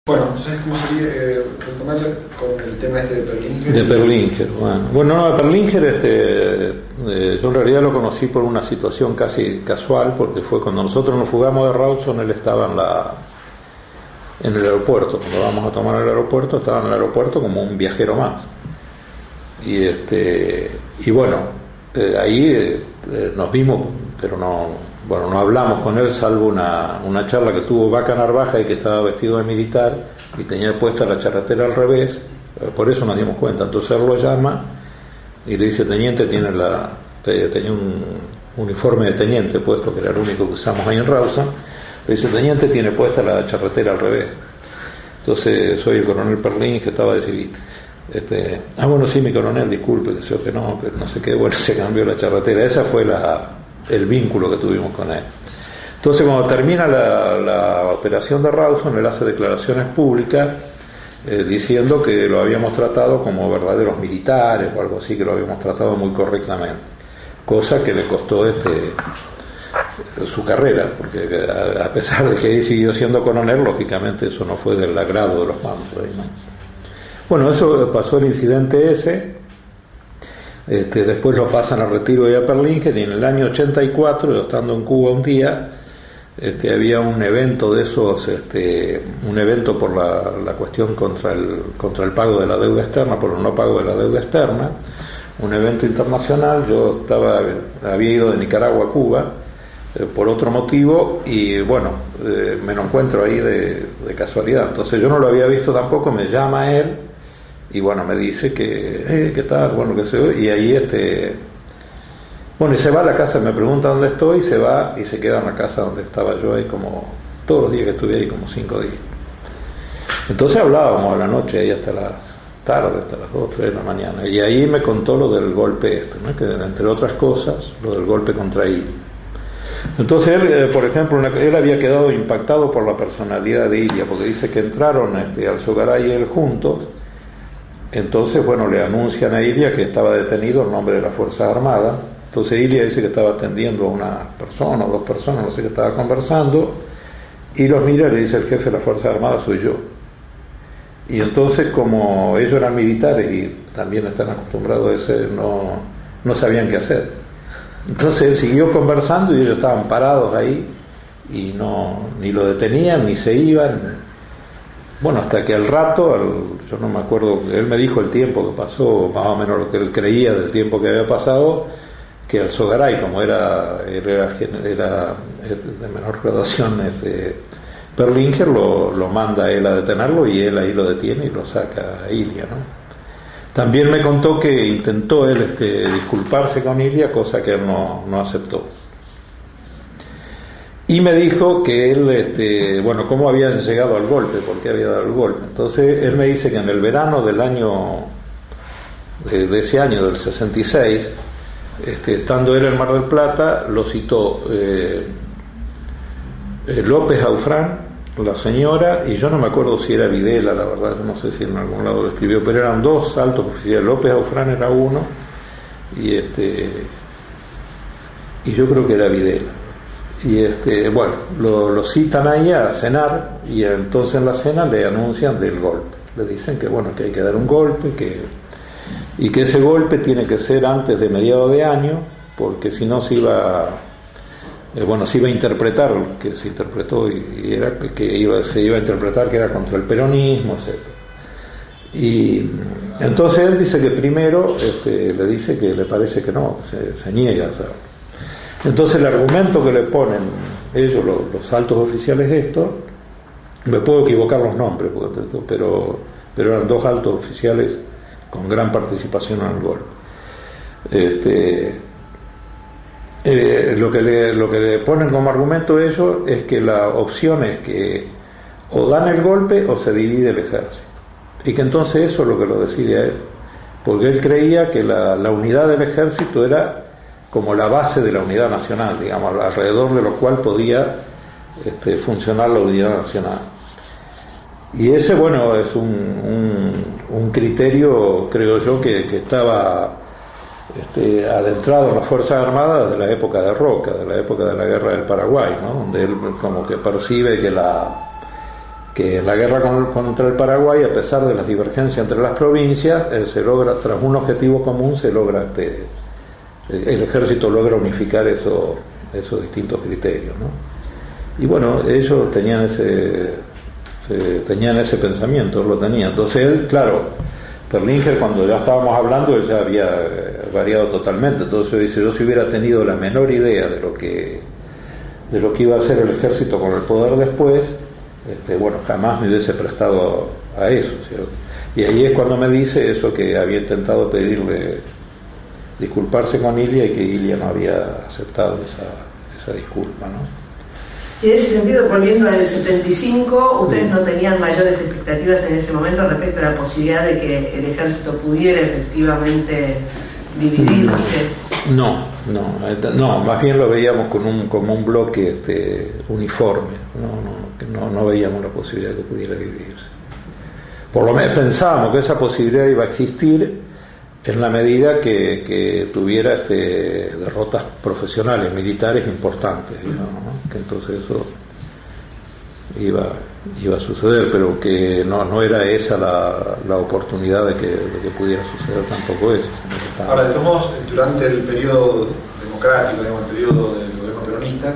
Bueno, entonces, ¿cómo sería retomar con el tema este de Perlinger? De Perlinger, bueno, no, de Perlinger yo en realidad lo conocí por una situación casi casual, porque fue cuando nosotros nos fugamos de Rawson, él estaba en el aeropuerto. Cuando vamos a tomar el aeropuerto, estaba en el aeropuerto como un viajero más. Y bueno, ahí nos vimos, pero no hablamos con él, salvo una charla que tuvo Vaca Narvaja, y que estaba vestido de militar y tenía puesta la charretera al revés. Por eso nos dimos cuenta. Entonces él lo llama y le dice: teniente, tenía un uniforme de teniente puesto, que era el único que usamos ahí en Rawson. Le dice: teniente, tiene puesta la charretera al revés. Entonces: soy el coronel Perlín, que estaba de civil. Bueno, sí, mi coronel, disculpe, que no sé qué. Bueno, se cambió la charretera. Esa fue el vínculo que tuvimos con él. Entonces, cuando termina la operación de Rawson, él hace declaraciones públicas diciendo que lo habíamos tratado como verdaderos militares o algo así, que lo habíamos tratado muy correctamente, cosa que le costó su carrera, porque a pesar de que él siguió siendo coronel, lógicamente eso no fue del agrado de los mandos, ¿no? Bueno, eso pasó, el incidente ese. Después lo pasan a retiro de Perlinger, y en el año 84, yo estando en Cuba un día, había un evento de esos, un evento por la cuestión contra el pago de la deuda externa, por el no pago de la deuda externa, un evento internacional. Yo había ido de Nicaragua a Cuba por otro motivo, y bueno, me lo encuentro ahí de casualidad. Entonces yo no lo había visto tampoco, me llama él, y bueno, me dice que ¿qué tal? Bueno, que se ve, y ahí bueno, y se va a la casa, me pregunta dónde estoy, se va y se queda en la casa donde estaba yo ahí, como todos los días que estuve ahí, como 5 días. Entonces hablábamos a la noche ahí hasta las tarde, hasta las 2, 3 de la mañana, y ahí me contó lo del golpe ¿no? Que entre otras cosas, lo del golpe contra él. Entonces él, por ejemplo, él había quedado impactado por la personalidad de Ilia, porque dice que entraron Alzogaray y él juntos. Entonces, bueno, le anuncian a Ilia que estaba detenido en nombre de las Fuerzas Armadas. Entonces Ilia dice que estaba atendiendo a una persona o 2 personas, no sé qué, estaba conversando, y los mira y le dice: el jefe de las Fuerzas Armadas soy yo. Y entonces, como ellos eran militares y también están acostumbrados a eso, no sabían qué hacer. Entonces él siguió conversando y ellos estaban parados ahí y ni lo detenían ni se iban. Bueno, hasta que al rato, yo no me acuerdo, él me dijo el tiempo que pasó, más o menos lo que él creía del tiempo que había pasado, que Alzogaray, como era de menor graduación, Perlinger lo manda a él a detenerlo, y él ahí lo detiene y lo saca a Ilia, ¿no? También me contó que intentó él disculparse con Ilia, cosa que él no aceptó. Y me dijo que él, bueno, cómo habían llegado al golpe, por qué había dado el golpe. Entonces él me dice que en el verano del año, de ese año, del 66, estando él en Mar del Plata, lo citó López Aufrán, la señora, y yo no me acuerdo si era Videla, la verdad, no sé si en algún lado lo escribió, pero eran 2 altos oficiales. López Aufrán era uno, y yo creo que era Videla. Y bueno, lo citan ahí a cenar, y entonces en la cena le anuncian del golpe. Le dicen que bueno, que hay que dar un golpe, y que ese golpe tiene que ser antes de mediados de año, porque si no se iba a interpretar, que se interpretó, y era que se iba a interpretar que era contra el peronismo, etc. Y entonces él dice que primero le dice que le parece que no, se niega a hacerlo. Entonces el argumento que le ponen ellos, los altos oficiales estos, me puedo equivocar los nombres, pero eran 2 altos oficiales con gran participación en el golpe. Lo que le ponen como argumento ellos es que la opción es que o dan el golpe o se divide el ejército, y que entonces eso es lo que lo decide a él, porque él creía que la unidad del ejército era como la base de la unidad nacional, digamos, alrededor de lo cual podía funcionar la unidad nacional. Y ese, bueno, es un criterio, creo yo, que estaba adentrado en las Fuerzas Armadas de la época de Roca, de la época de la Guerra del Paraguay, ¿no? Donde él como que percibe que que en la guerra contra el Paraguay, a pesar de las divergencias entre las provincias, se logra, tras un objetivo común, el ejército logra unificar esos distintos criterios, ¿no? Y bueno, ellos tenían ese pensamiento, lo tenían. Entonces él, claro, Perlinger, cuando ya estábamos hablando, él ya había variado totalmente. Entonces dice, yo si hubiera tenido la menor idea de lo que iba a hacer el ejército con el poder después, bueno, jamás me hubiese prestado a eso, ¿cierto? Y ahí es cuando me dice eso, que había intentado pedirle disculparse con Ilia y que Ilia no había aceptado esa disculpa, ¿no? Y en ese sentido, volviendo al 75, ¿ustedes no tenían mayores expectativas en ese momento respecto a la posibilidad de que el ejército pudiera efectivamente dividirse? No, más bien lo veíamos como un bloque uniforme, no veíamos la posibilidad de que pudiera dividirse. Por lo menos pensábamos que esa posibilidad iba a existir en la medida que tuviera derrotas profesionales, militares importantes, digamos, ¿no? Que entonces eso iba a suceder, pero que no era esa la oportunidad de que pudiera suceder tampoco eso. Ahora, de todos modos, durante el periodo democrático, digamos, el periodo del gobierno peronista,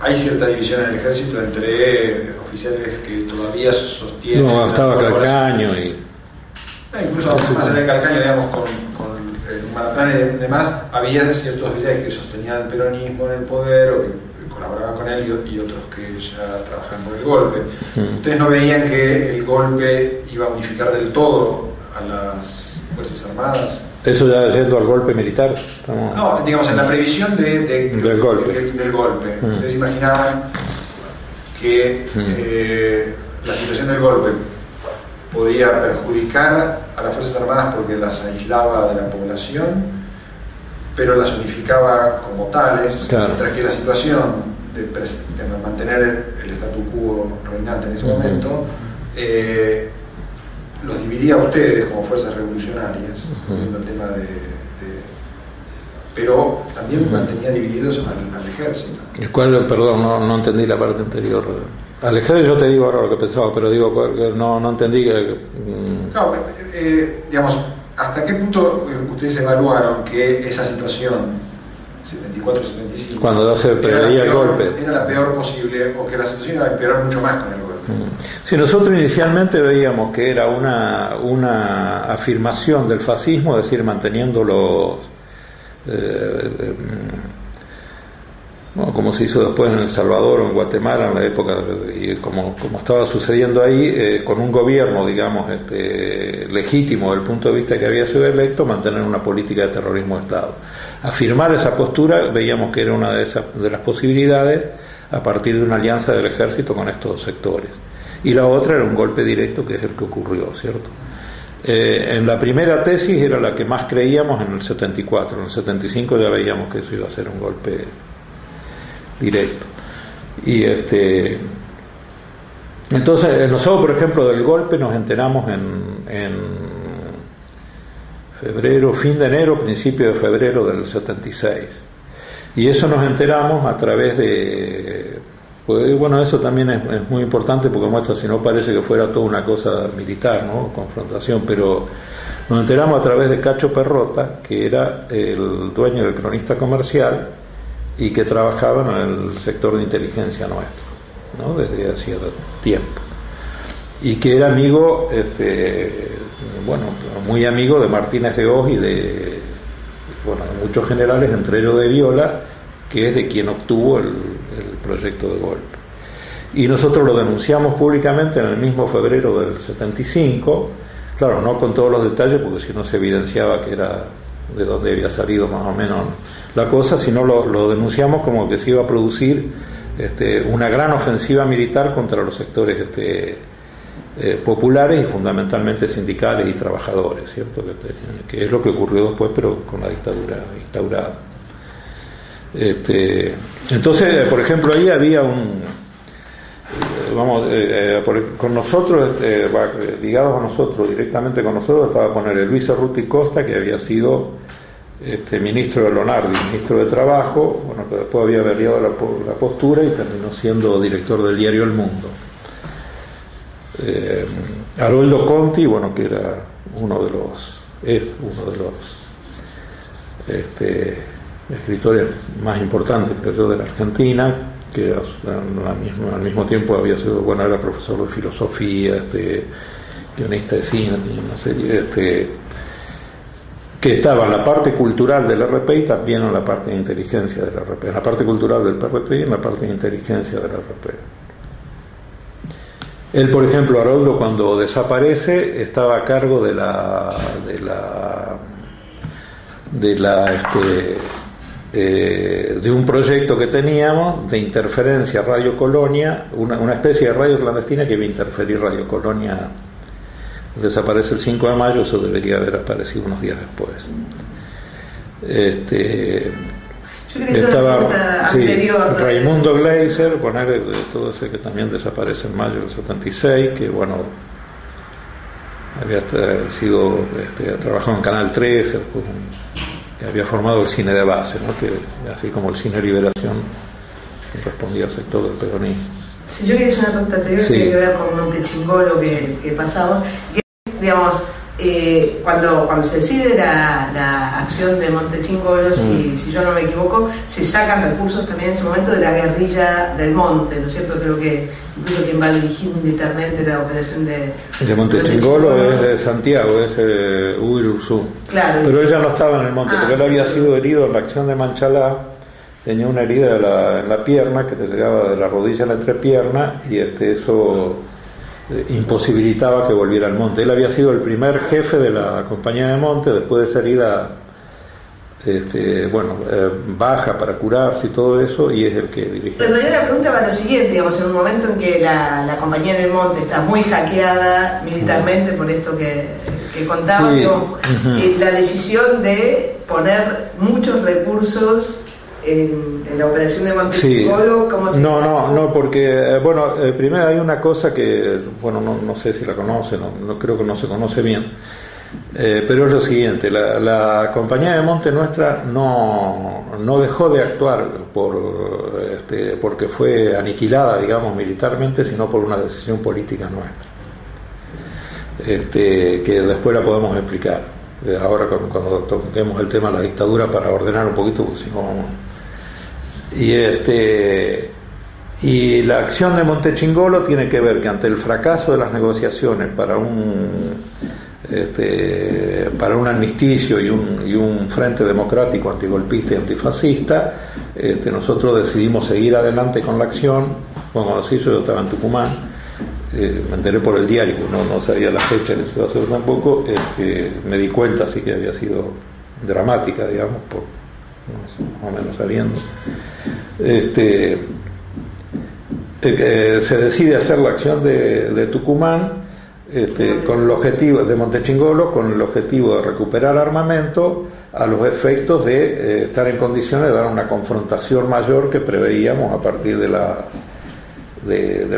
hay cierta división en el ejército entre oficiales que todavía sostienen... No, estaba Calcaño y... Incluso más allá de Calcaño, digamos, con Malaplane y demás, había ciertos oficiales que sostenían el peronismo en el poder o que colaboraban con él y otros que ya trabajaban por el golpe. ¿Ustedes no veían que el golpe iba a unificar del todo a las Fuerzas Armadas? Eso ya yendo al golpe militar. No, digamos, en la previsión del golpe. Ustedes imaginaban que la situación del golpe podía perjudicar a las Fuerzas Armadas porque las aislaba de la población, pero las unificaba como tales, claro. Mientras que la situación de mantener el statu quo reinante en ese momento los dividía a ustedes como fuerzas revolucionarias, viendo el tema pero también mantenía divididos al ejército. ¿El cual, perdón, no entendí la parte anterior? Al ejército yo te digo ahora lo que pensaba, pero digo que no entendí que... No, digamos, ¿hasta qué punto ustedes evaluaron que esa situación 74-75 cuando se preveía el golpe era la peor posible, o que la situación iba a empeorar mucho más con el golpe? Sí, nosotros inicialmente veíamos que era una afirmación del fascismo, es decir, manteniendo los como se hizo después en El Salvador o en Guatemala en la época, y como estaba sucediendo ahí, con un gobierno, digamos, legítimo desde el punto de vista que había sido electo, mantener una política de terrorismo de Estado. Afirmar esa postura veíamos que era una de las posibilidades a partir de una alianza del ejército con estos sectores. Y la otra era un golpe directo, que es el que ocurrió, ¿cierto? En la primera tesis era la que más creíamos en el 74, en el 75 ya veíamos que eso iba a ser un golpe directo. Y entonces nosotros, por ejemplo, del golpe nos enteramos en febrero, fin de enero, principio de febrero del 76. Y eso nos enteramos a través de... Pues, bueno, eso también es muy importante porque muestra, si no parece que fuera toda una cosa militar, ¿no? Confrontación, pero nos enteramos a través de Cacho Perrota, que era el dueño del Cronista Comercial y que trabajaba en el sector de inteligencia nuestro, ¿no? Desde hacía tiempo, y que era amigo, muy amigo de Martínez de Oz y de muchos generales, entre ellos de Viola, que es de quien obtuvo el proyecto de golpe. Y nosotros lo denunciamos públicamente en el mismo febrero del 75, claro, no con todos los detalles, porque si no se evidenciaba que era de dónde había salido más o menos la cosa, sino lo denunciamos como que se iba a producir una gran ofensiva militar contra los sectores populares y fundamentalmente sindicales y trabajadores, ¿cierto? Que es lo que ocurrió después, pero con la dictadura instaurada. Entonces, por ejemplo, ahí había con nosotros, ligados a nosotros, directamente con nosotros, estaba poner Luis Cerruti Costa, que había sido ministro de Lonardi, ministro de Trabajo, que después había variado la postura y terminó siendo director del diario El Mundo. Haroldo Conti, bueno, que era es uno de los escritores más importantes, creo yo, de la Argentina, que al mismo tiempo había sido, bueno, era profesor de filosofía, guionista de cine, tenía una serie, que estaba en la parte cultural del RP y también en la parte de inteligencia del RP, en la parte cultural del PRP y en la parte de inteligencia del RP. Él, por ejemplo, Haroldo, cuando desaparece, estaba a cargo de un proyecto que teníamos de interferencia Radio Colonia, una especie de radio clandestina que iba a interferir Radio Colonia. Desaparece el 5 de mayo, eso debería haber aparecido unos días después. Estaba Raimundo Gleiser, poner todo ese que también desaparece en mayo del 76, que bueno, había sido trabajado en Canal 13, después que había formado el cine de base, ¿no? Que así como el cine Liberación respondía al sector del peronismo. Si yo quería hacer una pregunta anterior que tiene que ver con Montechingolo que pasamos, que es, digamos, cuando se decide la acción de Montechingolo, si yo no me equivoco, se sacan recursos también en ese momento de la guerrilla del Monte, ¿no es cierto? Creo que incluso quien va a dirigir militarmente la operación de Montechingolo es de Santiago, es Hugo Irurzún. Claro, pero él ya no estaba en el Monte, porque él había sido herido en la acción de Manchalá. Tenía una herida en la pierna que le llegaba de la rodilla a la entrepierna y eso imposibilitaba que volviera al monte. Él había sido el primer jefe de la compañía de monte después de esa herida baja para curarse y todo eso, y es el que dirige. Pero yo la pregunta va a lo siguiente, digamos, en un momento en que la compañía del monte está muy hackeada militarmente por esto que contaba, la decisión de poner muchos recursos en la operación de Montechingolo, ¿cómo se No, porque primero hay una cosa que, no sé si la conoce, no creo que no se conoce bien, pero es lo siguiente: la compañía de monte nuestra no dejó de actuar porque fue aniquilada, digamos, militarmente, sino por una decisión política nuestra, que después la podemos explicar ahora cuando toquemos el tema de la dictadura, para ordenar un poquito, porque si no. Y la acción de Montechingolo tiene que ver que ante el fracaso de las negociaciones para un armisticio y un frente democrático antigolpista y antifascista, nosotros decidimos seguir adelante con la acción. Cuando se hizo, yo estaba en Tucumán, me enteré por el diario, no sabía la fecha que se iba a hacer tampoco, me di cuenta, así que había sido dramática, digamos, más o menos sabiendo. Se decide hacer la acción de Tucumán, con el objetivo de Montechingolo, con el objetivo de recuperar armamento a los efectos de estar en condiciones de dar una confrontación mayor que preveíamos a partir del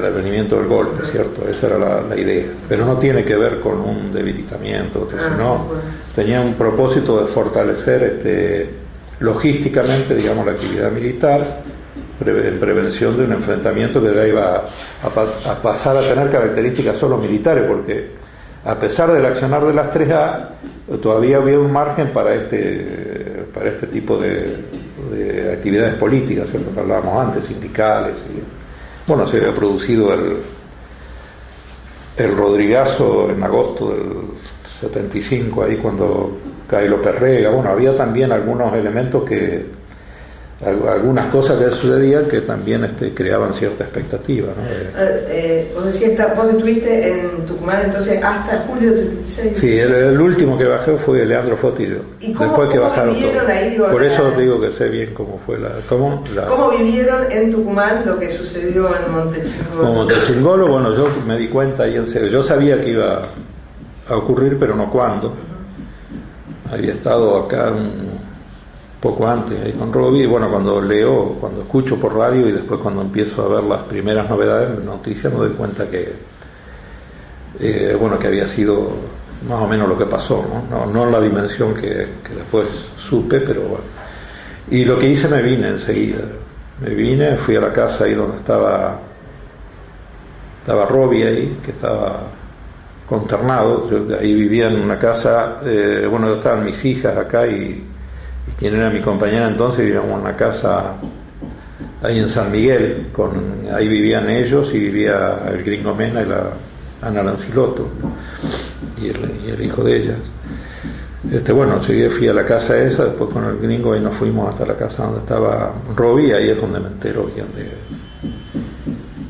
advenimiento del golpe, ¿cierto? Esa era la idea, pero no tiene que ver con un debilitamiento, sino tenía un propósito de fortalecer logísticamente, digamos, la actividad militar en prevención de un enfrentamiento que ya iba a pasar a tener características solo militares, porque a pesar del accionar de las 3A todavía había un margen para este tipo de actividades políticas, ¿cierto? Que hablábamos antes, sindicales, se había producido el Rodrigazo en agosto del 75, ahí cuando cae López Rega. Había también algunos elementos algunas cosas que sucedían que también creaban cierta expectativa, ¿no? Vos decías, vos estuviste en Tucumán entonces hasta julio del 76. Sí, el último que bajé fue Leandro Fotillo. ¿Y cómo vivieron ahí? Por eso te digo que sé bien cómo fue ¿Cómo vivieron en Tucumán lo que sucedió en Montechingolo? En Montechingolo, yo me di cuenta ahí en serio. Yo sabía que iba a ocurrir, pero no cuándo. Había estado acá un poco antes ahí con Robbie, cuando escucho por radio y después cuando empiezo a ver las primeras novedades, noticias, me doy cuenta que había sido más o menos lo que pasó, no en la dimensión que después supe, pero bueno. Y lo que hice, me vine enseguida, fui a la casa ahí donde estaba estaba Robbie ahí, que estaba consternado. Yo ahí vivía en una casa, bueno, estaban mis hijas acá y quien era mi compañera entonces vivíamos en una casa ahí en San Miguel, ahí vivían ellos y vivía el Gringo Mena y la Ana Lancilotto y el hijo de ellas. Bueno, fui a la casa esa, después con el Gringo y nos fuimos hasta la casa donde estaba Robbie, ahí es donde me entero bien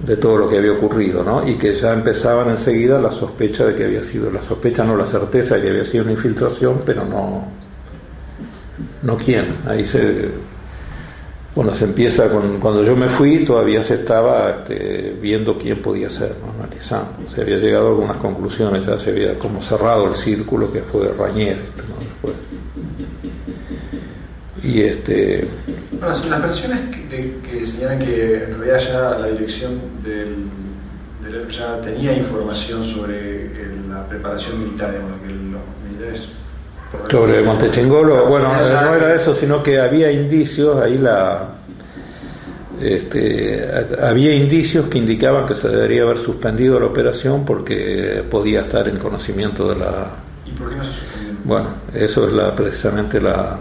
de todo lo que había ocurrido, ¿no? Y que ya empezaban enseguida la sospecha de que había sido, la sospecha no, la certeza de que había sido una infiltración, pero no quién. Ahí se empieza, cuando yo me fui todavía se estaba viendo quién podía ser, ¿no? Analizando, se había llegado a algunas conclusiones, ya se había como cerrado el círculo que fue Rañer, ¿no? Después. Y Bueno, son las versiones que señalan que en realidad ya la dirección del ya tenía información sobre la preparación militar, digamos, que los militares sobre Montechingolo. Bueno, no era eso, sino que había indicios ahí había indicios que indicaban que se debería haber suspendido la operación porque podía estar en conocimiento de la... ¿Y por qué no se suspendió? Bueno, eso es precisamente la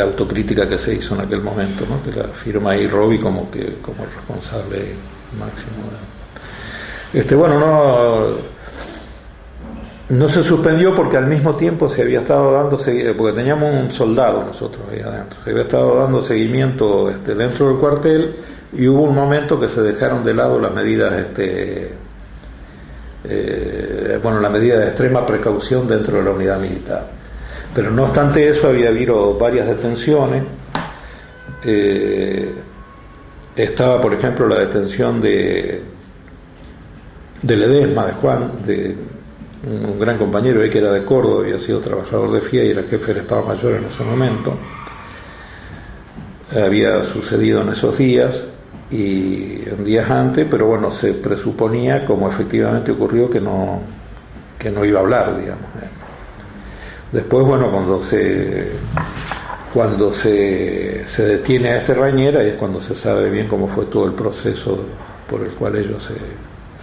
autocrítica que se hizo en aquel momento, ¿no? Que la firma ahí Robbie como responsable máximo. No se suspendió porque al mismo tiempo se había estado dando, porque teníamos un soldado nosotros ahí adentro, se había estado dando seguimiento dentro del cuartel y hubo un momento que se dejaron de lado las medidas, la medida de extrema precaución dentro de la unidad militar. Pero no obstante eso había habido varias detenciones. Estaba, por ejemplo, la detención de Ledesma, de Juan, de un gran compañero que era de Córdoba, había sido trabajador de FIA y era jefe del Estado Mayor en ese momento. Había sucedido en esos días y en días antes, pero bueno, se presuponía, como efectivamente ocurrió, que no iba a hablar, digamos. Después, bueno, cuando se detiene a Rañer, ahí es cuando se sabe bien cómo fue todo el proceso por el cual ellos se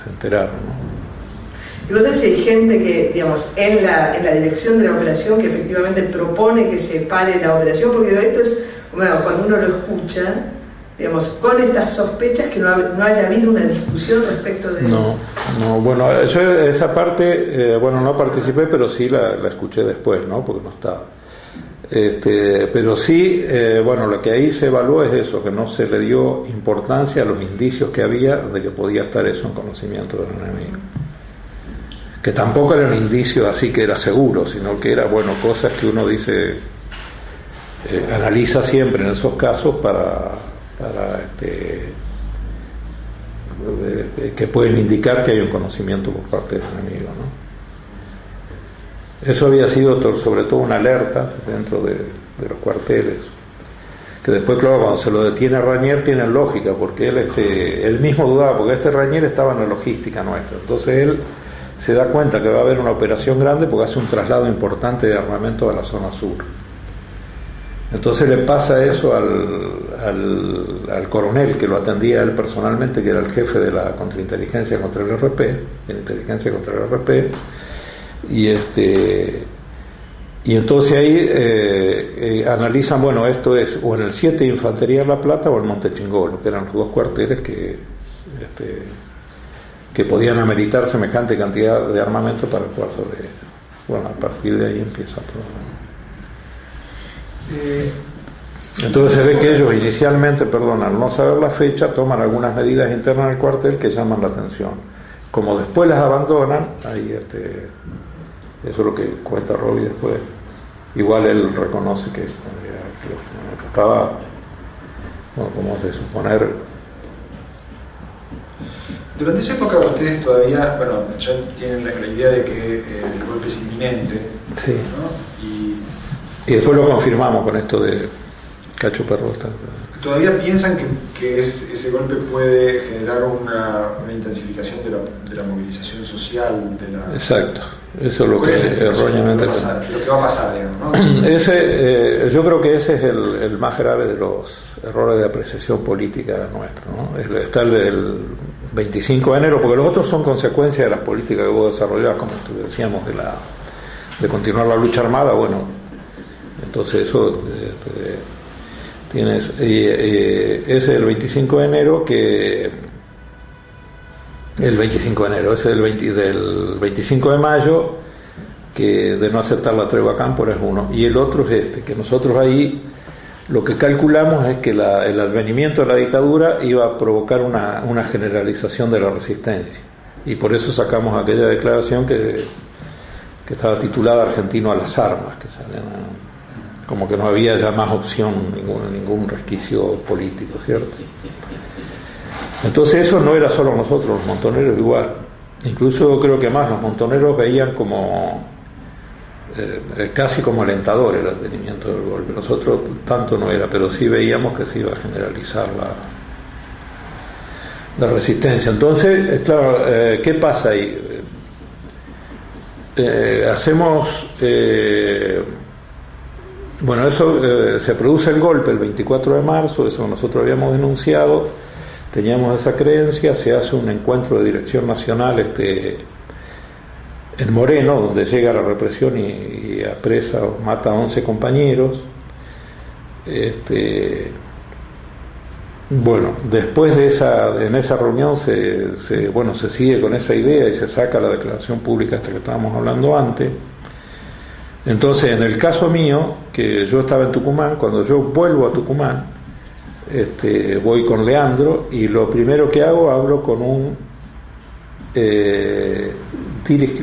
enteraron, ¿no? Y vos sabés si hay gente que, digamos, en la dirección de la operación que efectivamente propone que se pare la operación, porque esto es, bueno, cuando uno lo escucha, digamos, con estas sospechas que no haya habido una discusión respecto de... No, bueno, yo esa parte, no participé, pero sí la escuché después, ¿no? Porque no estaba. Pero sí, lo que ahí se evaluó es eso, que no se le dio importancia a los indicios que había de que podía estar eso en conocimiento del enemigo. Que tampoco eran indicios así que era seguro, sino que era, cosas que uno dice, analiza siempre en esos casos para que pueden indicar que hay un conocimiento por parte del enemigo, ¿no? Eso había sido sobre todo una alerta dentro de los cuarteles, que después, claro, cuando se lo detiene a Rañer tiene lógica, porque él mismo dudaba, porque Rañer estaba en la logística nuestra, entonces él se da cuenta que va a haber una operación grande porque hace un traslado importante de armamento a la zona sur. Entonces le pasa eso al coronel que lo atendía él personalmente, que era el jefe de la contrainteligencia contra el RP, de la inteligencia contra el RP, y entonces ahí analizan, esto es o en el 7 de Infantería de La Plata o en Montechingolo, que eran los dos cuarteles que podían ameritar semejante cantidad de armamento para jugar sobre ellos. Bueno, a partir de ahí empieza todo. Entonces se ve que ellos inicialmente, al no saber la fecha, toman algunas medidas internas del cuartel que llaman la atención. Como después las abandonan, ahí eso es lo que cuenta Robbie después. Igual él reconoce que estaba, como de suponer. Durante esa época ustedes todavía, ya tienen la idea de que el golpe es inminente, sí, ¿no? Y después lo confirmamos con esto de Cacho Perrota. ¿Todavía piensan que ese golpe puede generar una intensificación de la movilización social? Exacto, eso es lo que erróneamente... Lo que va a pasar, digamos, ¿no? Yo creo que ese es el más grave de los errores de apreciación política nuestro, ¿no? Está el del 25 de enero, porque los otros son consecuencias de las políticas que vos desarrollás, como decíamos, de continuar la lucha armada. Bueno, entonces eso tienes, ese es el 25 de enero, que el 25 de enero, ese del 25 de mayo, que de no aceptar la tregua a Cámpora es uno, y el otro es que nosotros ahí lo que calculamos es que el advenimiento de la dictadura iba a provocar una generalización de la resistencia, y por eso sacamos aquella declaración que estaba titulada Argentino a las armas, que como que no había ya más opción, ningún resquicio político, ¿cierto? Entonces eso no era solo nosotros, los montoneros igual, incluso creo que más los montoneros veían como casi como alentador el advenimiento del golpe. Nosotros tanto no era, pero sí veíamos que se iba a generalizar la resistencia. Entonces, claro, ¿qué pasa ahí? Hacemos bueno, eso se produce el golpe el 24 de marzo, eso nosotros habíamos denunciado, teníamos esa creencia, se hace un encuentro de dirección nacional en Moreno, donde llega la represión y apresa o mata a 11 compañeros. Bueno, después en esa reunión se sigue con esa idea y se saca la declaración pública esta que estábamos hablando antes. Entonces, en el caso mío, que yo estaba en Tucumán, cuando yo vuelvo a Tucumán, voy con Leandro, y lo primero que hago, hablo con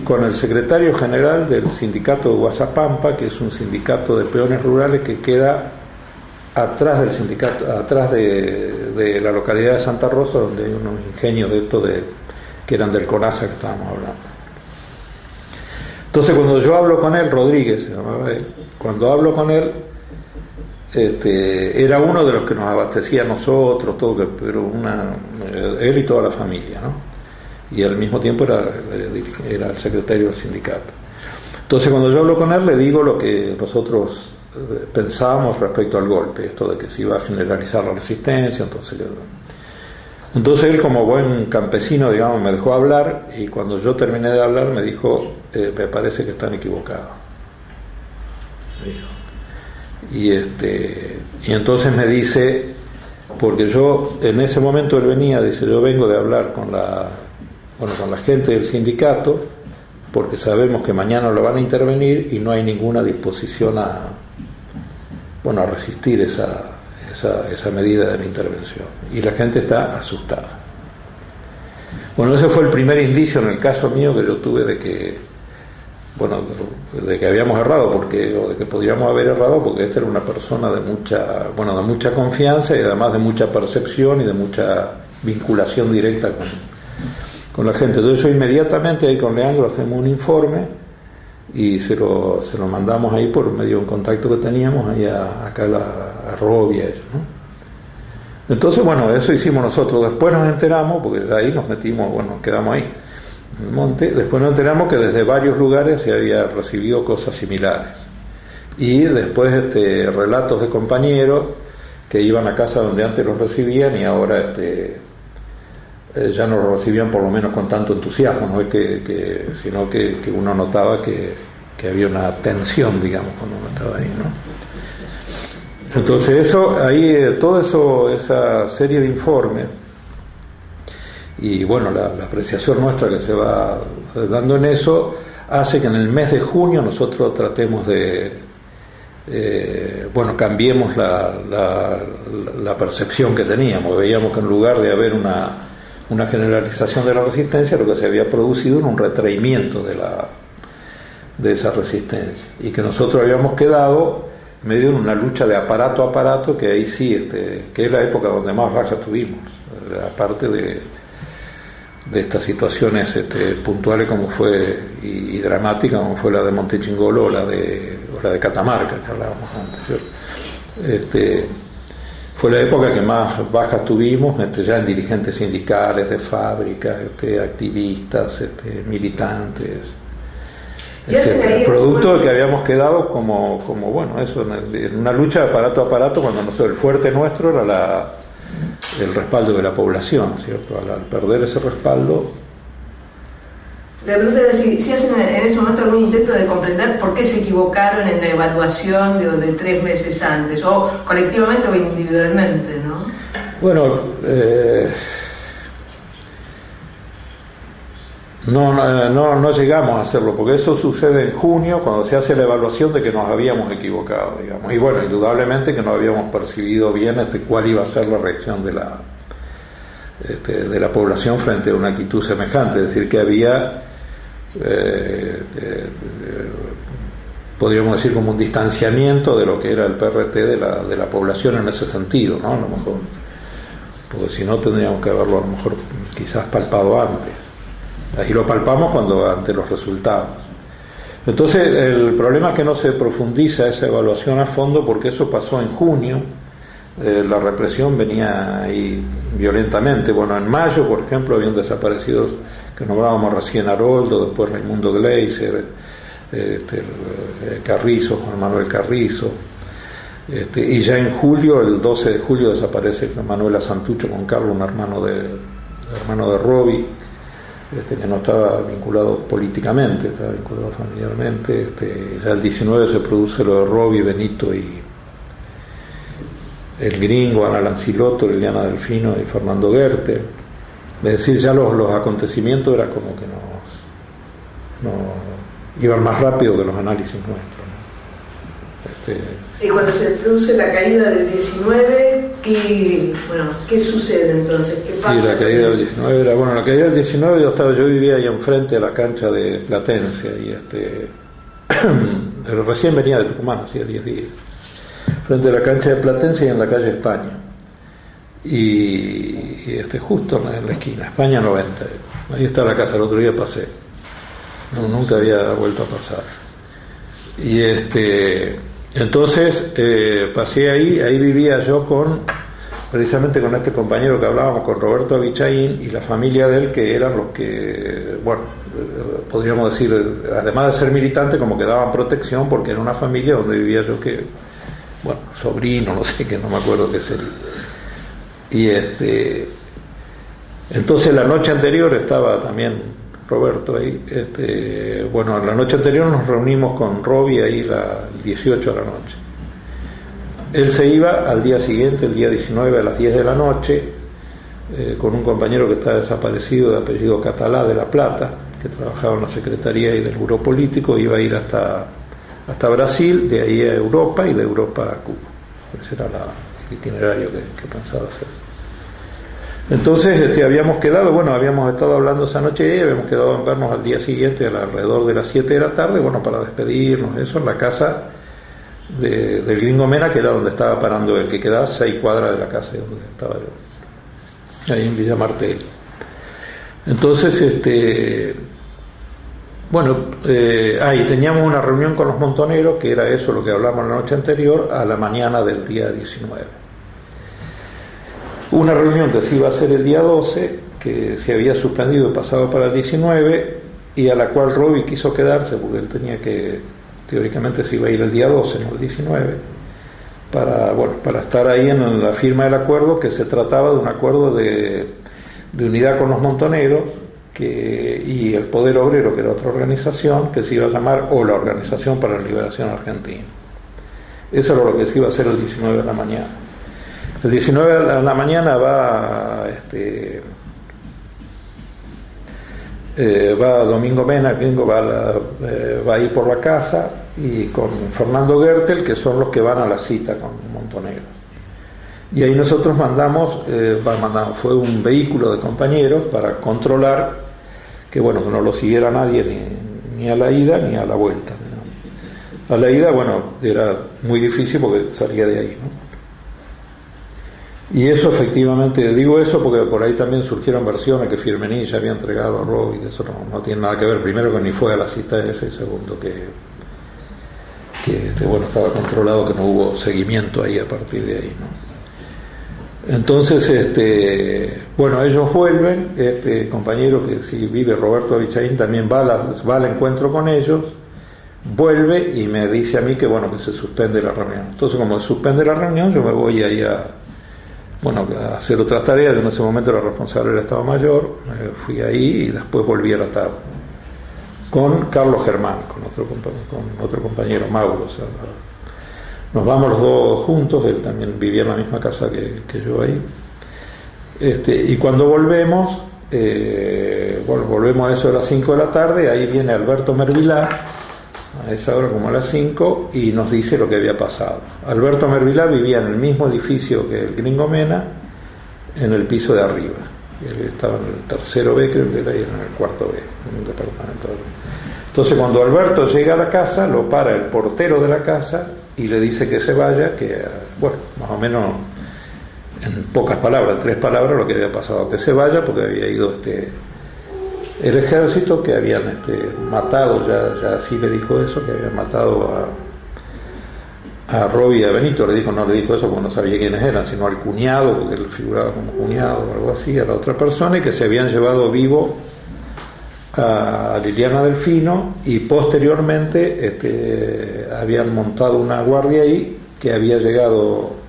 con el secretario general del sindicato de Guasapampa, que es un sindicato de peones rurales que queda atrás del sindicato, atrás de la localidad de Santa Rosa, donde hay unos ingenios de esto que eran del CONASA que estábamos hablando. Entonces, cuando yo hablo con él, Rodríguez se llamaba él, cuando hablo con él, era uno de los que nos abastecía a nosotros, todo, pero él y toda la familia, ¿no? Y al mismo tiempo era el secretario del sindicato. Entonces, cuando yo hablo con él, le digo lo que nosotros pensábamos respecto al golpe, esto de que se iba a generalizar la resistencia. Entonces él, como buen campesino, digamos, me dejó hablar, y cuando yo terminé de hablar me dijo, me parece que están equivocados, me dijo. Y entonces me dice, porque yo en ese momento él venía, dice, yo vengo de hablar con la gente del sindicato, porque sabemos que mañana lo van a intervenir y no hay ninguna disposición a resistir esa medida de la intervención, y la gente está asustada. Bueno, ese fue el primer indicio en el caso mío que yo tuve de que habíamos errado, o de que podríamos haber errado, porque esta era una persona de mucha confianza, y además de mucha percepción y de mucha vinculación directa con la gente. Entonces yo inmediatamente ahí con Leandro hacemos un informe y se lo mandamos ahí por medio de un contacto que teníamos ahí acá a Robia, ¿no? Entonces, eso hicimos nosotros. Después nos enteramos, porque ahí nos metimos, quedamos ahí en el monte. Después nos enteramos que desde varios lugares se había recibido cosas similares, y después relatos de compañeros que iban a casa donde antes los recibían y ahora ya no lo recibían, por lo menos con tanto entusiasmo, ¿no? Sino que uno notaba que había una tensión, digamos, cuando uno estaba ahí, ¿no? Entonces todo eso, esa serie de informes y la apreciación nuestra que se va dando en eso, hace que en el mes de junio nosotros tratemos cambiemos la percepción que teníamos. Veíamos que en lugar de haber una generalización de la resistencia, lo que se había producido era un retraimiento de esa resistencia, y que nosotros habíamos quedado medio en una lucha de aparato a aparato, que ahí sí, que es la época donde más bajas tuvimos, aparte de estas situaciones puntuales como fue y dramáticas, como fue la de Montechingolo o la de Catamarca, que hablábamos antes. Fue la época que más bajas tuvimos, ya en dirigentes sindicales, de fábricas, activistas, militantes, producto de que habíamos quedado como eso, en una lucha de aparato a aparato, cuando el fuerte nuestro era el respaldo de la población, ¿cierto? Al perder ese respaldo. La pregunta era si hacen en ese momento algún intento de comprender por qué se equivocaron en la evaluación de 3 meses antes, o colectivamente o individualmente, ¿no? Bueno, no llegamos a hacerlo, porque eso sucede en junio, cuando se hace la evaluación de que nos habíamos equivocado, digamos. Y bueno, indudablemente que no habíamos percibido bien cuál iba a ser la reacción de la población frente a una actitud semejante, es decir, que había, podríamos decir, como un distanciamiento de lo que era el PRT de la población en ese sentido, ¿no? A lo mejor, porque si no tendríamos que haberlo a lo mejor quizás palpado antes. Ahí lo palpamos ante los resultados. Entonces el problema es que no se profundiza esa evaluación a fondo, porque eso pasó en junio. La represión venía ahí violentamente. Bueno, en mayo, por ejemplo, habían desaparecido, que nombrábamos recién, Haroldo, después Raimundo Gleiser, Carrizo, Juan Manuel Carrizo, y ya en julio, el 12 de julio, desaparece Manuela Santucho con Carlos, un hermano de Robi, que no estaba vinculado políticamente, estaba vinculado familiarmente. Ya el 19 se produce lo de Robi, Benito y el Gringo, Ana Lancilotto, Liliana Delfino y Fernando Goertel. Es decir, ya los acontecimientos era como que no iban más rápido que los análisis nuestros, ¿no? Y cuando se produce la caída del 19, ¿qué sucede entonces? ¿Qué pasa? Sí, la caída del 19 era, la caída del 19 yo vivía ahí enfrente de la cancha de Platense, y recién venía de Tucumán, hacía 10 días, frente a la cancha de Platense y en la calle España, y justo en la esquina, España 90, ahí está la casa. El otro día pasé, nunca había vuelto a pasar, y entonces pasé ahí vivía yo precisamente con este compañero que hablábamos, con Roberto Abichaín, y la familia de él, que eran los que, podríamos decir, además de ser militantes, como que daban protección, porque era una familia donde vivía yo, que, sobrino, no sé qué, no me acuerdo qué sería. Y entonces la noche anterior estaba también Roberto ahí, la noche anterior nos reunimos con Robi ahí el 18 de la noche. Él se iba al día siguiente, el día 19 a las 10 de la noche, con un compañero que está desaparecido de apellido Catalá, de La Plata, que trabajaba en la Secretaría y del Buró Político. Iba a ir hasta Brasil, de ahí a Europa, y de Europa a Cuba. Ese era el itinerario que pensaba hacer. Entonces habíamos estado hablando esa noche y habíamos quedado en vernos al día siguiente alrededor de las 7 de la tarde, para despedirnos, eso, en la casa del Gringo Mena, que era donde estaba parando él, que quedaba 6 cuadras de la casa donde estaba yo, ahí en Villa Martelli. Entonces, teníamos una reunión con los montoneros, que era eso lo que hablamos la noche anterior, a la mañana del día 19. Una reunión que se iba a hacer el día 12, que se había suspendido y pasado para el 19, y a la cual Robi quiso quedarse, porque él tenía que, teóricamente se iba a ir el día 12, no el 19, para estar ahí en la firma del acuerdo, que se trataba de un acuerdo de unidad con los montoneros, y el Poder Obrero, que era otra organización, que se iba a llamar la Organización para la Liberación Argentina. Eso era lo que se iba a hacer el 19 de la mañana. El 19 de la mañana va Domingo Mena, Gringo, va a ir por la casa, y con Fernando Goertel, que son los que van a la cita con Montoneros. Y ahí nosotros fue un vehículo de compañeros para controlar que no lo siguiera nadie, ni a la ida ni a la vuelta. A la ida, era muy difícil porque salía de ahí, ¿no? Y eso, efectivamente, digo eso porque por ahí también surgieron versiones que Firmenich ya había entregado a Robi, y eso no tiene nada que ver. Primero, que ni fue a la cita esa, y segundo, que estaba controlado, que no hubo seguimiento ahí a partir de ahí, ¿no? Entonces, ellos vuelven, este compañero que sí vive, Roberto Abichaín, también va al encuentro con ellos, vuelve y me dice a mí que se suspende la reunión. Entonces, como se suspende la reunión, yo me voy ahí bueno, a hacer otras tareas. Yo en ese momento era responsable del Estado Mayor, fui ahí y después volví a la tarde con Carlos Germán, con otro compañero, Mauro. O sea, nos vamos los dos juntos, él también vivía en la misma casa que yo ahí. Y cuando volvemos, volvemos a eso de las 5 de la tarde, ahí viene Alberto Mervilá, a esa hora como a las 5, y nos dice lo que había pasado. Alberto Mervilá vivía en el mismo edificio que el Gringo Mena, en el piso de arriba. Él estaba en el tercero B, creo que era ahí, en el cuarto B, en un departamento. Entonces cuando Alberto llega a la casa, lo para el portero de la casa y le dice que se vaya, que, bueno, más o menos en pocas palabras, en 3 palabras, lo que había pasado, que se vaya porque había ido el ejército, que habían matado, ya así le dijo eso, que habían matado a Robbie y a Benito. No le dijo eso porque no sabía quiénes eran, sino al cuñado, porque él figuraba como cuñado o algo así, a la otra persona, y que se habían llevado vivo a Liliana Delfino, y posteriormente habían montado una guardia ahí, que había llegado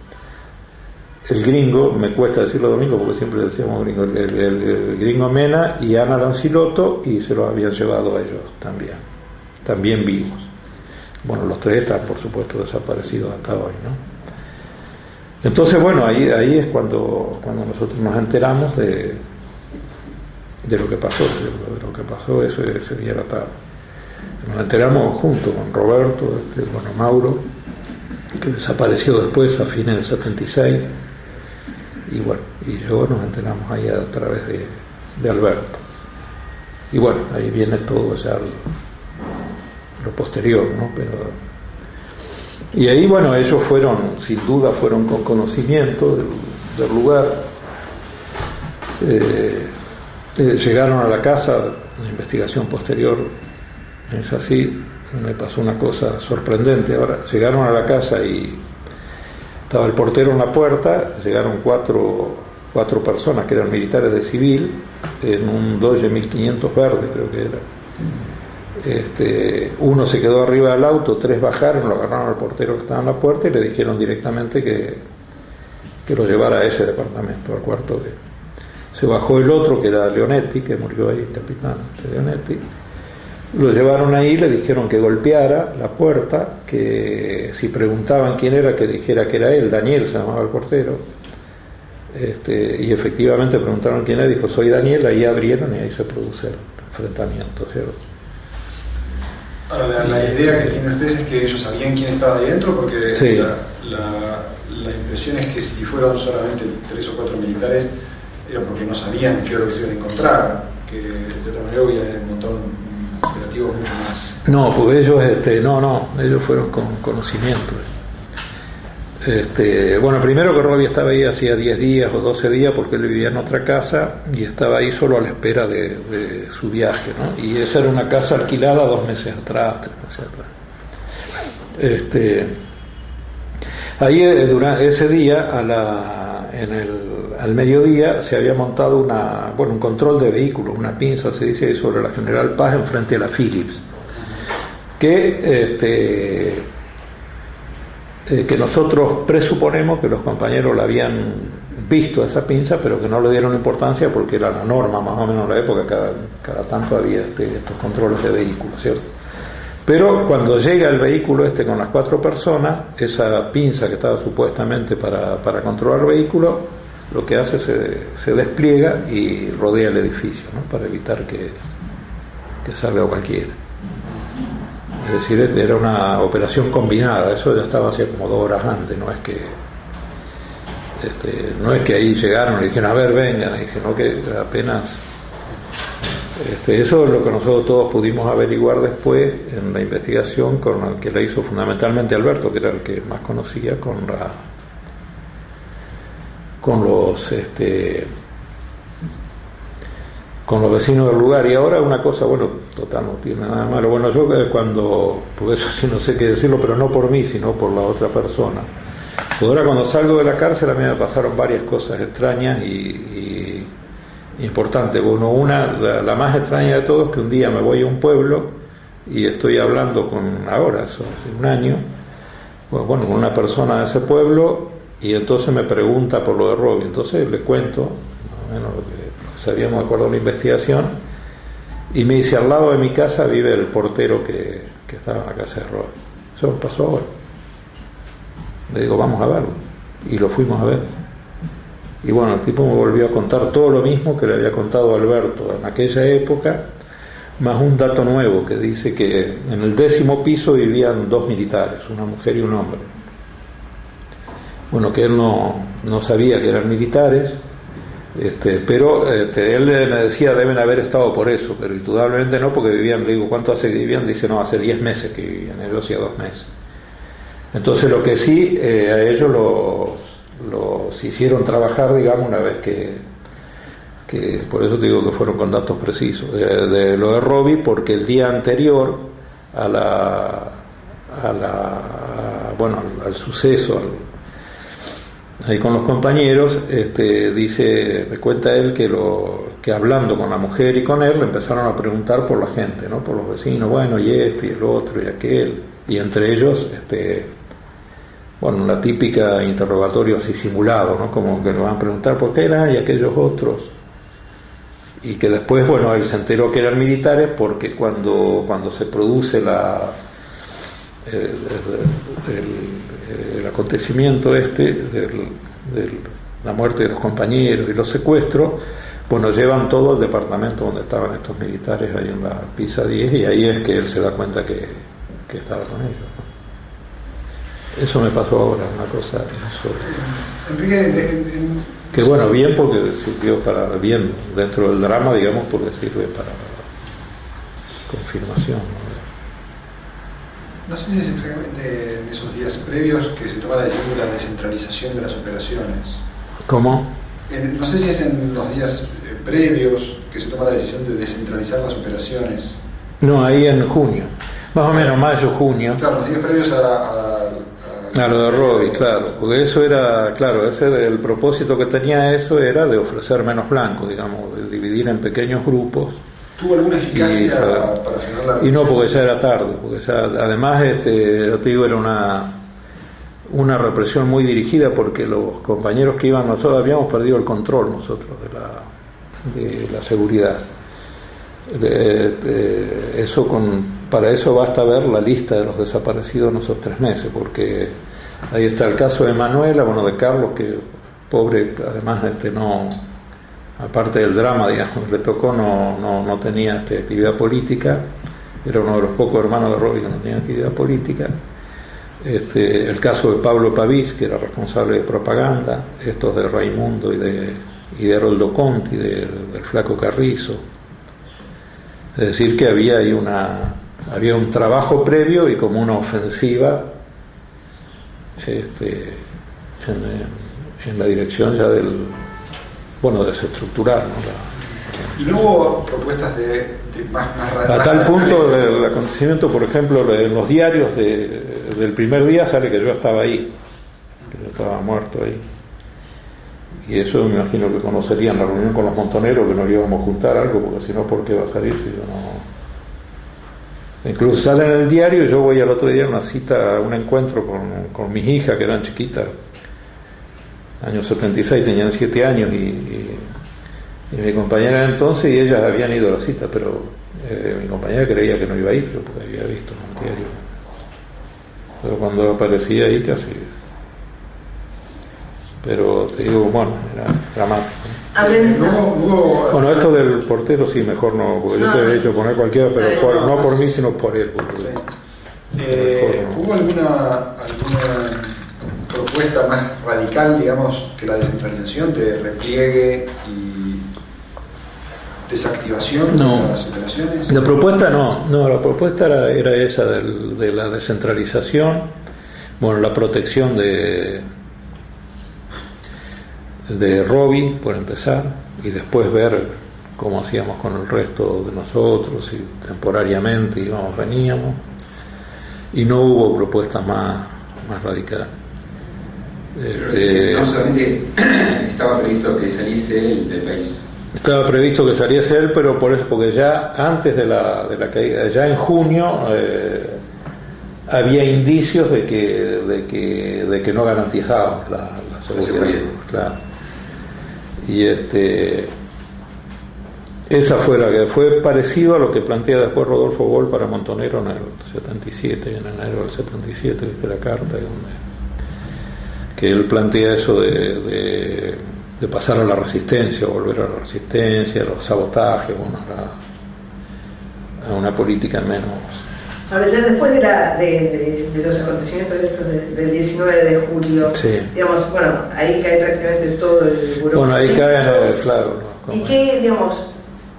el Gringo, me cuesta decirlo Domingo porque siempre decíamos Gringo, el Gringo Mena y Ana Lancilotto, y se los habían llevado a ellos también vivos. Bueno, los 3 están por supuesto desaparecidos hasta hoy, ¿no? Entonces, bueno, ahí es cuando nosotros nos enteramos de lo que pasó, de lo que pasó ese día a la tarde. Nos enteramos junto con Roberto, Mauro, que desapareció después a fines del 76, y bueno, y yo nos enteramos ahí a través de Alberto. Y bueno, ahí viene todo ya lo posterior, ¿no? Y ahí, bueno, ellos sin duda fueron con conocimiento del lugar. Llegaron a la casa, la investigación posterior es así, me pasó una cosa sorprendente. Ahora, llegaron a la casa y estaba el portero en la puerta, llegaron cuatro personas que eran militares de civil, en un Dodge 1500 verde, creo que era. Uno se quedó arriba del auto, 3 bajaron, lo agarraron al portero que estaba en la puerta y le dijeron directamente que lo llevara a ese departamento, al cuarto B. Se bajó el otro, que era Leonetti, que murió ahí, el capitán Leonetti. Lo llevaron ahí, le dijeron que golpeara la puerta, que si preguntaban quién era, que dijera que era él, Daniel se llamaba el portero. Y efectivamente preguntaron quién era, dijo soy Daniel, ahí abrieron y ahí se produce el enfrentamiento, ¿cierto? Ahora, la idea que tienen ustedes es que ellos sabían quién estaba ahí dentro, porque sí. la impresión es que si fueron solamente 3 o 4 militares era porque no sabían qué era lo que se iban a encontrar, que de otra manera hubiera montado un operativo mucho más. No, pues ellos ellos fueron con conocimiento. Bueno, primero que Robbie estaba ahí hacía 10 días o 12 días porque él vivía en otra casa y estaba ahí solo a la espera de su viaje, ¿no? Y esa era una casa alquilada 2 meses atrás, 3 meses atrás. Ahí durante ese día al mediodía se había montado un control de vehículos, una pinza se dice sobre la General Paz enfrente a la Philips, que nosotros presuponemos que los compañeros la habían visto esa pinza, pero que no le dieron importancia porque era la norma más o menos en la época, cada tanto había estos controles de vehículos, ¿cierto? Pero cuando llega el vehículo con las 4 personas, esa pinza que estaba supuestamente para controlar el vehículo, lo que hace se despliega y rodea el edificio, ¿no? Para evitar que salga cualquiera. Es decir, era una operación combinada, eso ya estaba hacía como 2 horas antes, no es que ahí llegaron y dijeron a ver vengan, sino que apenas eso es lo que nosotros todos pudimos averiguar después en la investigación, que la hizo fundamentalmente Alberto, que era el que más conocía, con los vecinos del lugar. Y ahora una cosa, bueno, total, no tiene nada de malo. Bueno, yo porque eso sí no sé qué decirlo, pero no por mí, sino por la otra persona. Pues ahora cuando salgo de la cárcel a mí me pasaron varias cosas extrañas y importantes. Bueno, la más extraña de todo es que un día me voy a un pueblo y estoy hablando hace un año, pues bueno, con una persona de ese pueblo, y entonces me pregunta por lo de Robbie. Entonces le cuento más o menos lo que sabíamos de acuerdo a la investigación, y me dice: al lado de mi casa vive el portero que estaba en la casa de Robbie. Eso pasó ahora. Le digo: vamos a verlo, y lo fuimos a ver. Y bueno, el tipo me volvió a contar todo lo mismo que le había contado Alberto en aquella época, más un dato nuevo que dice que en el 10º piso vivían 2 militares, una mujer y un hombre. Bueno, que él no sabía que eran militares, pero él me decía: deben haber estado por eso, pero indudablemente no, porque vivían. Le digo: ¿cuánto hace que vivían? Dice: no, hace 10 meses que vivían, ellos hacía 2 meses. Entonces lo que sí, a ellos los hicieron trabajar, digamos, una vez que por eso te digo que fueron con datos precisos de lo de Robbie, porque el día anterior al suceso, ahí con los compañeros, me cuenta él que hablando con la mujer y con él le empezaron a preguntar por la gente, ¿no? Por los vecinos, bueno, y y el otro y aquel, y entre ellos la típica interrogatorio así simulado, ¿no? Como que le van a preguntar por qué eran y aquellos otros, y que después, él se enteró que eran militares porque cuando se produce el acontecimiento la muerte de los compañeros y los secuestros, llevan todo al departamento donde estaban estos militares, ahí en la Pisa 10, y ahí es que él se da cuenta que estaba con ellos, ¿no? Eso me pasó ahora, una cosa Enrique, que bien, porque sirvió para bien dentro del drama, digamos, porque sirve para confirmación, ¿no? No sé si es exactamente en esos días previos que se toma la decisión de la descentralización de las operaciones. ¿Cómo? No sé si es en los días previos que se toma la decisión de descentralizar las operaciones. No, ahí en junio, más o menos mayo, junio. Claro, los días previos a lo de Robbie, claro, porque eso era, el propósito que tenía eso era de ofrecer menos blancos, digamos, de dividir en pequeños grupos. ¿Tuvo alguna eficacia para frenar la represión? Y no, porque ya era tarde, porque ya, además, yo te digo, era una represión muy dirigida, porque los compañeros que iban, nosotros habíamos perdido el control nosotros de la seguridad. Para eso basta ver la lista de los desaparecidos en esos 3 meses, porque ahí está el caso de Manuela, de Carlos, que pobre, además no, aparte del drama, digamos, le tocó, no tenía actividad política, era uno de los pocos hermanos de Robbie que no tenía actividad política. El caso de Pablo Pavís, que era responsable de propaganda, estos de Raimundo y de Haroldo Conti, del Flaco Carrizo. Es decir, que había ahí había un trabajo previo y como una ofensiva en la dirección ya desestructurar, ¿no? ¿Y no hubo propuestas de más a tal punto del acontecimiento, por ejemplo, en los diarios del primer día sale que yo estaba ahí, que yo estaba muerto ahí? Y eso me imagino que conocerían la reunión con los montoneros, que nos íbamos a juntar algo, porque si no, ¿por qué va a salir si yo no? Incluso sale en el diario, y yo voy al otro día a una cita, a un encuentro con mis hijas, que eran chiquitas, año 76, tenían 7 años, y mi compañera entonces, y ellas habían ido a la cita, pero mi compañera creía que no iba a ir, yo porque había visto en el diario. Pero cuando aparecía ahí casi... Pero te digo, era dramático. Bueno, esto del portero sí, mejor no, porque yo te he hecho poner cualquiera, pero no por mí, sino por él. ¿Hubo alguna propuesta más radical, digamos, que la descentralización, de repliegue y desactivación de las operaciones? La propuesta la propuesta era esa de la descentralización, la protección de Robbie, por empezar, y después ver cómo hacíamos con el resto de nosotros, si temporariamente veníamos, y no hubo propuestas más radicales. No solamente estaba previsto que saliese él del país. Estaba previsto que saliese él, pero por eso, porque ya antes de la caída, ya en junio, había indicios de que no garantizábamos la seguridad. Claro. Y esa fue la que fue parecido a lo que plantea después Rodolfo Boll para Montonero en el 77, en enero del 77, viste la carta, que él plantea eso de pasar a la resistencia, volver a la resistencia, a los sabotajes, bueno, a una política menos. Ahora, ya después de los acontecimientos estos del 19 de julio, sí, digamos, bueno, ahí cae prácticamente todo el buró. Bueno, ahí cae, claro. ¿No? ¿Y qué, digamos,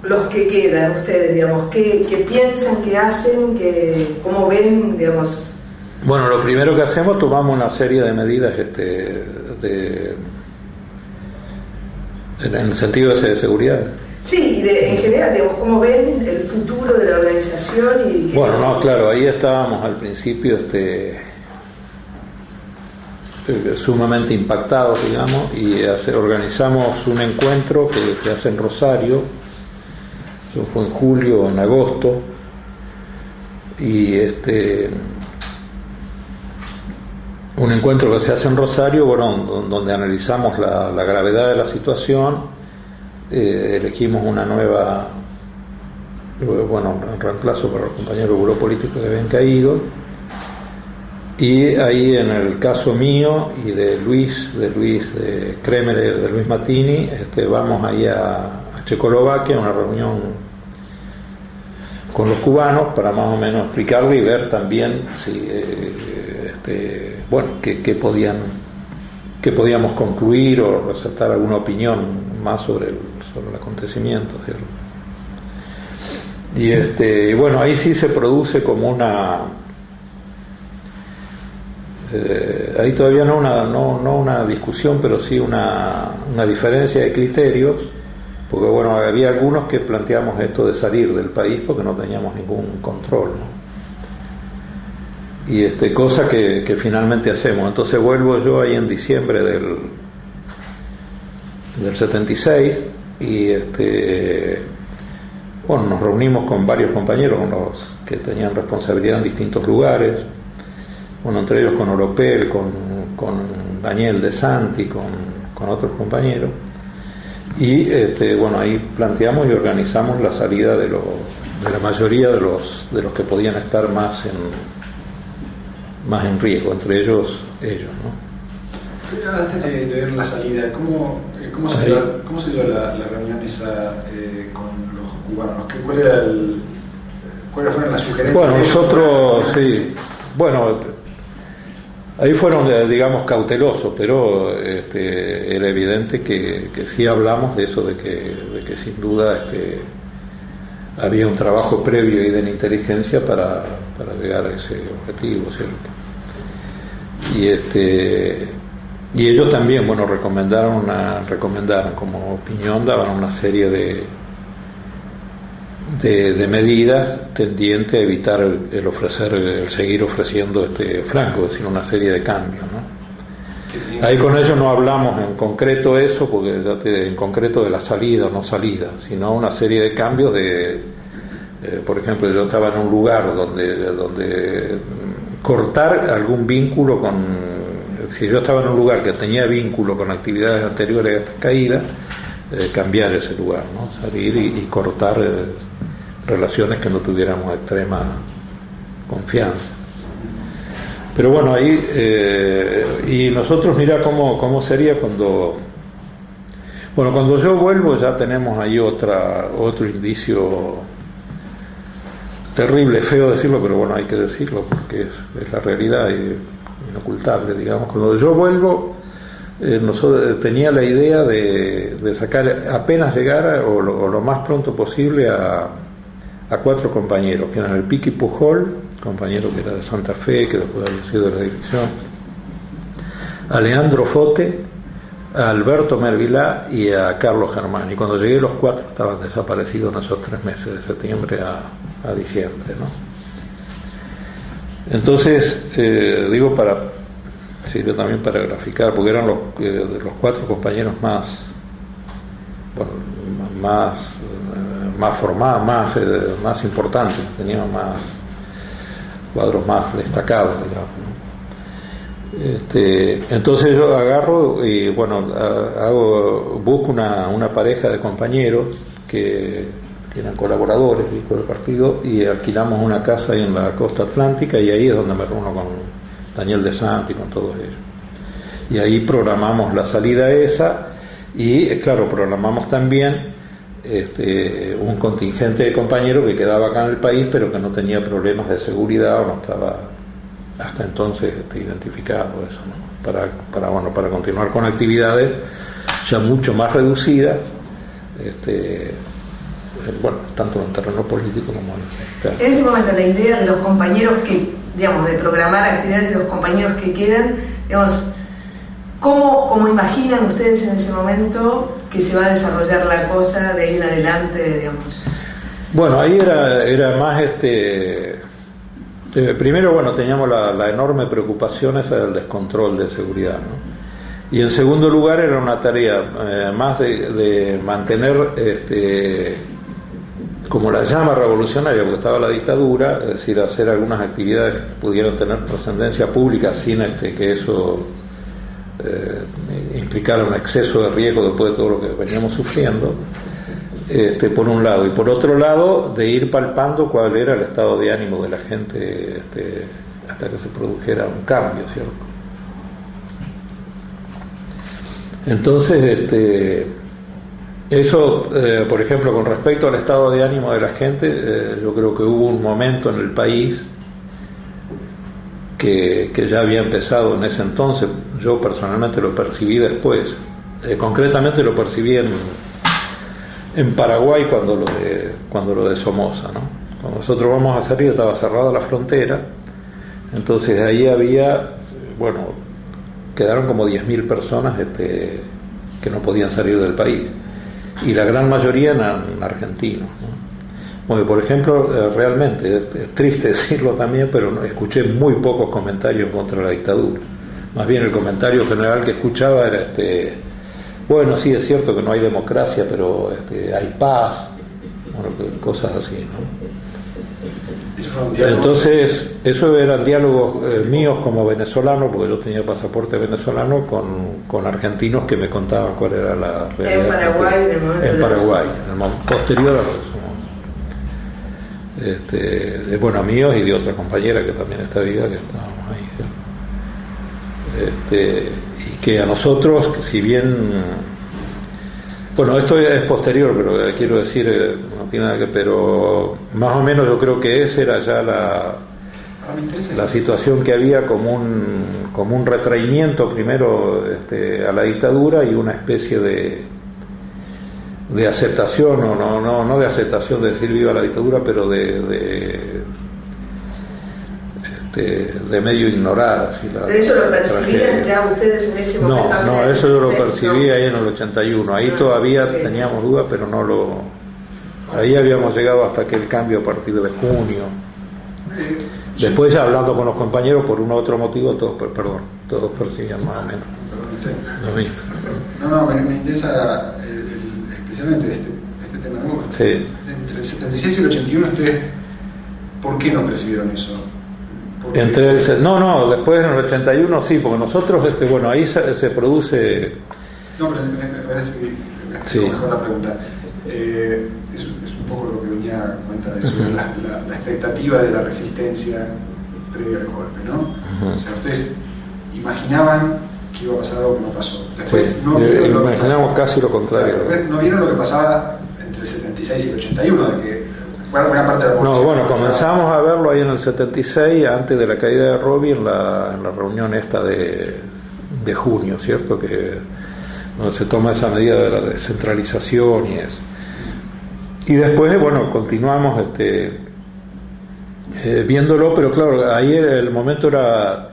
los que quedan, ustedes, digamos, qué piensan, qué hacen, cómo ven, digamos? Bueno, lo primero que hacemos, tomamos una serie de medidas en el sentido ese de seguridad. Sí, en general, digamos, ¿cómo ven el futuro de la organización? Bueno, no, claro, ahí estábamos al principio sumamente impactados, digamos, y organizamos un encuentro que se hace en Rosario, eso fue en julio o en agosto, y un encuentro que se hace en Rosario, bueno, donde analizamos la gravedad de la situación. Elegimos una nueva, reemplazo para los compañeros del buró político que habían caído, y ahí en el caso mío y de Luis Kremer, de Luis Mattini, vamos ahí a Checoslovaquia a una reunión con los cubanos para más o menos explicarlo y ver también si qué podíamos concluir o resaltar alguna opinión más sobre el acontecimiento, ¿cierto? Y bueno, ahí sí se produce como ahí todavía no una discusión, pero sí una diferencia de criterios, porque bueno, había algunos que planteamos esto de salir del país porque no teníamos ningún control, ¿no? Y cosa que finalmente hacemos. Entonces vuelvo yo ahí en diciembre del 76 y nos reunimos con varios compañeros, con los que tenían responsabilidad en distintos lugares, bueno, entre ellos con Oropel, con Daniel De Santi, con otros compañeros, y ahí planteamos y organizamos la salida de la mayoría de los que podían estar más en riesgo, entre ellos, ¿no? Antes de ver la salida, ¿cómo se dio la reunión esa con los cubanos? ¿Cuáles fueron las sugerencias? Bueno, nosotros, sí, bueno, ahí fueron, digamos, cautelosos, pero era evidente que sí hablamos de eso, de que sin duda había un trabajo previo y de la inteligencia para llegar a ese objetivo, ¿cierto? Y ellos también, bueno, recomendaron como opinión, daban una serie de medidas tendientes a evitar el seguir ofreciendo flanco, es decir, una serie de cambios, ¿no? Ahí con ellos no hablamos en concreto eso, porque en concreto de la salida o no salida, sino una serie de cambios por ejemplo, yo estaba en un lugar donde cortar algún vínculo si yo estaba en un lugar que tenía vínculo con actividades anteriores a esta caída, cambiar ese lugar, ¿no? Salir y cortar relaciones que no tuviéramos extrema confianza. Pero bueno, ahí y nosotros, mira cómo sería cuando yo vuelvo, ya tenemos ahí otro indicio terrible, feo decirlo, pero bueno, hay que decirlo porque es la realidad y inocultable, digamos. Cuando yo vuelvo, nosotros tenía la idea de sacar, apenas llegara o lo más pronto posible, a 4 compañeros, que eran el Piqui Pujol, compañero que era de Santa Fe, que después había sido de la dirección, a Leandro Fote, a Alberto Mervilá y a Carlos Germán. Y cuando llegué, los 4 estaban desaparecidos en esos 3 meses, de septiembre a diciembre, ¿no? Entonces, digo sirve también para graficar, porque eran los 4 compañeros más formados, más importantes, tenían más cuadros más destacados, digamos, ¿no? Entonces yo agarro y bueno, busco una pareja de compañeros que eran colaboradores del partido, y alquilamos una casa ahí en la costa atlántica, y ahí es donde me reúno con Daniel De Santi y con todos ellos. Y ahí programamos la salida esa, y claro, programamos también un contingente de compañeros que quedaba acá en el país, pero que no tenía problemas de seguridad o no estaba hasta entonces identificado eso, ¿no? Para continuar con actividades ya mucho más reducidas, tanto en el terreno político como en En ese momento la idea de los compañeros que, digamos, de programar actividades de los compañeros que quedan, digamos, ¿cómo imaginan ustedes en ese momento que se va a desarrollar la cosa de ahí en adelante, digamos? Bueno, ahí era más primero, bueno, teníamos la enorme preocupación esa del descontrol de seguridad, ¿no? Y en segundo lugar era una tarea más de mantener como la llama revolucionaria, porque estaba la dictadura, es decir, hacer algunas actividades que pudieran tener trascendencia pública sin que eso implicara un exceso de riesgo después de todo lo que veníamos sufriendo, por un lado, y por otro lado de ir palpando cuál era el estado de ánimo de la gente hasta que se produjera un cambio, ¿cierto? Entonces eso, por ejemplo, con respecto al estado de ánimo de la gente, yo creo que hubo un momento en el país que ya había empezado en ese entonces. Yo personalmente lo percibí después, concretamente lo percibí en Paraguay cuando lo de Somoza, ¿no? Cuando nosotros vamos a salir estaba cerrada la frontera, entonces ahí quedaron como 10.000 personas que no podían salir del país, y la gran mayoría eran argentinos, ¿no? Bueno, por ejemplo, realmente es triste decirlo también, pero escuché muy pocos comentarios contra la dictadura. Más bien el comentario general que escuchaba era bueno, sí, es cierto que no hay democracia, pero hay paz, cosas así, ¿no? ¿Eso fue un diálogo? Entonces, eso eran diálogos míos como venezolano, porque yo tenía pasaporte venezolano, con argentinos que me contaban cuál era la realidad. En Paraguay, en el momento en Paraguay, en el momento posterior a lo de Somoza. Míos y de otra compañera que también está viva, que estábamos ahí. Y que a nosotros, si bien, esto es posterior, pero quiero decir, no tiene nada que, pero más o menos yo creo que esa era ya la situación que había, como un retraimiento primero a la dictadura, y una especie de aceptación, no de aceptación de decir viva la dictadura, pero de medio ignorar así ¿Pero eso lo percibían ya ustedes en ese momento? No, eso yo lo percibí ahí en el 81, ahí todavía teníamos dudas, pero ahí habíamos llegado hasta aquel cambio a partir de junio. Después, ya hablando con los compañeros por un otro motivo, todos percibían más o menos lo mismo. No, me interesa especialmente este tema nuevo. Sí. Entre el 76 y el 81, ¿ustedes por qué no percibieron eso? Después en el 81 sí, porque nosotros, ahí se produce... No, pero me parece que me explico mejor la pregunta. Es un poco lo que venía a cuenta de sobre la expectativa de la resistencia previa al golpe, ¿no? Uh-huh. O sea, ustedes imaginaban que iba a pasar algo que no pasó. Después sí, no vieron lo que imaginamos pasaba. casi lo contrario. Claro, no vieron lo que pasaba entre el 76 y el 81, de que buena parte de la población... comenzamos a verlo ahí en el 76, antes de la caída de Robi, en la reunión esta de junio, ¿cierto? Donde se toma esa medida de la descentralización y eso. Y después, continuamos viéndolo, pero claro, ahí el momento era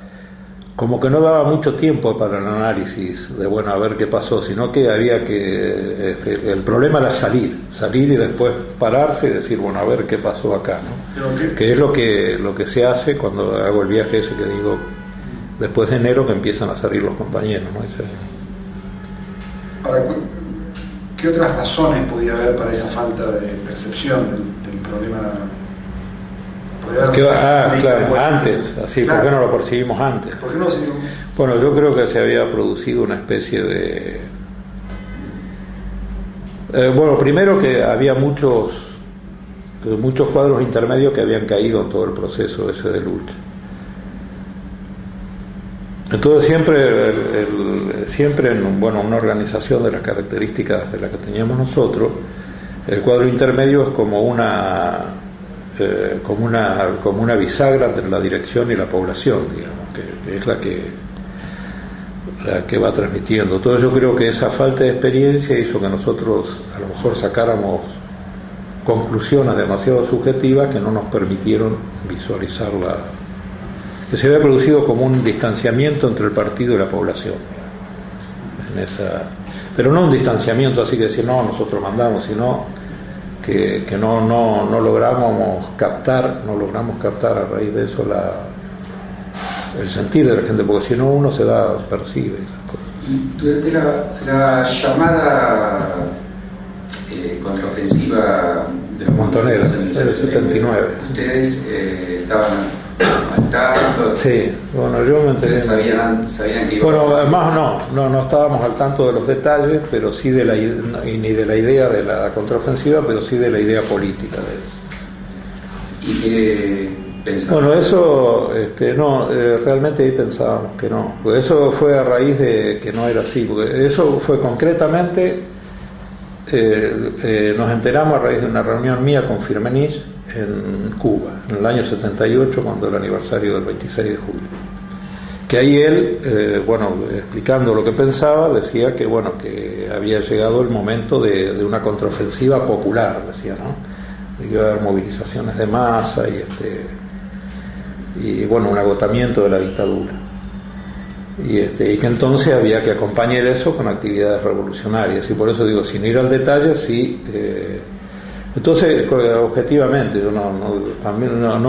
como que no daba mucho tiempo para el análisis de, a ver qué pasó, sino que había que... el problema era salir y después pararse y decir, a ver qué pasó acá, ¿no? Que es lo que se hace cuando hago el viaje ese que digo, después de enero, que empiezan a salir los compañeros, ¿no? Ahora, ¿qué otras razones podía haber para esa falta de percepción del problema Claro, antes, así, claro. ¿Por qué no lo percibimos antes? ¿Por qué no lo percibimos? Bueno, yo creo que se había producido una especie de... bueno, primero que había muchos cuadros intermedios que habían caído en todo el proceso ese de lucha. Entonces siempre en una organización de las características de las que teníamos nosotros, el cuadro intermedio es como una bisagra entre la dirección y la población, digamos, que es la que va transmitiendo. Entonces yo creo que esa falta de experiencia hizo que nosotros a lo mejor sacáramos conclusiones demasiado subjetivas que no nos permitieron visualizar que se había producido como un distanciamiento entre el partido y la población pero no un distanciamiento así que decir no, nosotros mandamos, sino que no logramos captar a raíz de eso el sentir de la gente, porque si no uno percibe esas cosas. Y durante la llamada contraofensiva de los Montoneros en el 79, ustedes estaban al tanto. Sí, bueno, yo me enteré. ¿Sabían que iba además no estábamos al tanto de los detalles, pero sí ni de la idea de la contraofensiva, pero sí de la idea política de eso. ¿Y qué pensaban? Bueno, eso realmente ahí pensábamos que no, porque eso fue a raíz de que no era así, porque eso fue concretamente nos enteramos a raíz de una reunión mía con Firmenich en Cuba, en el año 78, cuando el aniversario del 26 de julio. Que ahí él, explicando lo que pensaba, decía que había llegado el momento de una contraofensiva popular, decía, ¿no? De que iba a haber movilizaciones de masa y un agotamiento de la dictadura. Y que entonces había que acompañar eso con actividades revolucionarias, y por eso digo, sin ir al detalle, sí. Entonces, objetivamente, yo no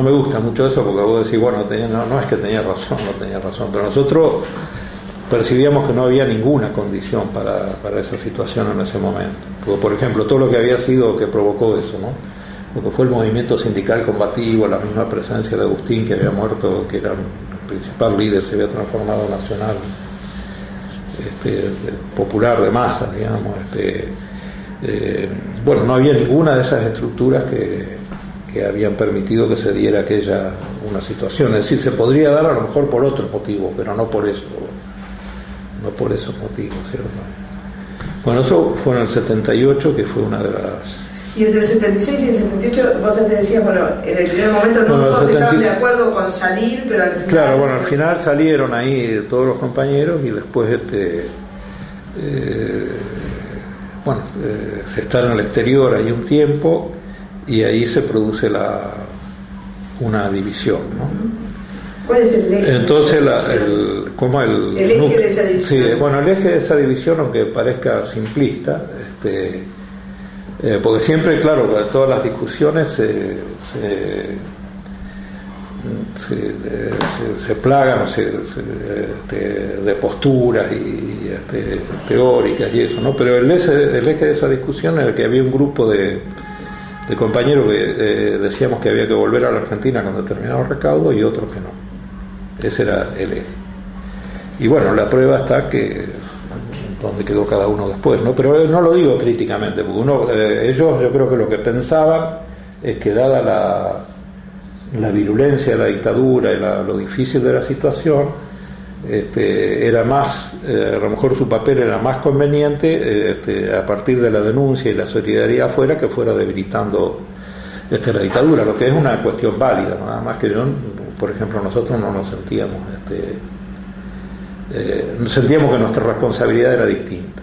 me gusta mucho eso, porque vos decís, no es que tenía razón, no tenía razón, pero nosotros percibíamos que no había ninguna condición para esa situación en ese momento. Porque, por ejemplo, todo lo que había sido que provocó eso, ¿no? Lo que fue el movimiento sindical combativo, la misma presencia de Agustín, que había muerto, que era el principal líder, se había transformado en nacional, popular de masa, digamos, no había ninguna de esas estructuras que habían permitido que se diera una situación. Es decir, se podría dar a lo mejor por otros motivos, pero no por esos motivos, ¿cierto? Bueno, eso fue en el 78, que fue una de las... Y entre el 76 y el 78, vos antes decías, en el primer momento no todos estaban de acuerdo con salir, pero al final... Claro, al final salieron ahí todos los compañeros y después se está en el exterior ahí un tiempo y ahí se produce una división, ¿no? ¿Cuál es el eje? Entonces el eje de esa división. Sí, el eje de esa división, aunque parezca simplista, porque siempre, claro, todas las discusiones se plagan de posturas y teóricas y eso, ¿no? Pero el eje de esa discusión era que había un grupo de compañeros que decíamos que había que volver a la Argentina con determinado recaudo y otros que no. Ese era el eje. Y la prueba está que donde quedó cada uno después, ¿no? Pero no lo digo críticamente, porque ellos, yo creo que lo que pensaban es que dada la virulencia de la dictadura y lo difícil de la situación, era más, a lo mejor su papel era más conveniente a partir de la denuncia y la solidaridad afuera, que fuera debilitando la dictadura, lo que es una cuestión válida, ¿no? Nada más que por ejemplo, nosotros no nos sentíamos sentíamos que nuestra responsabilidad era distinta.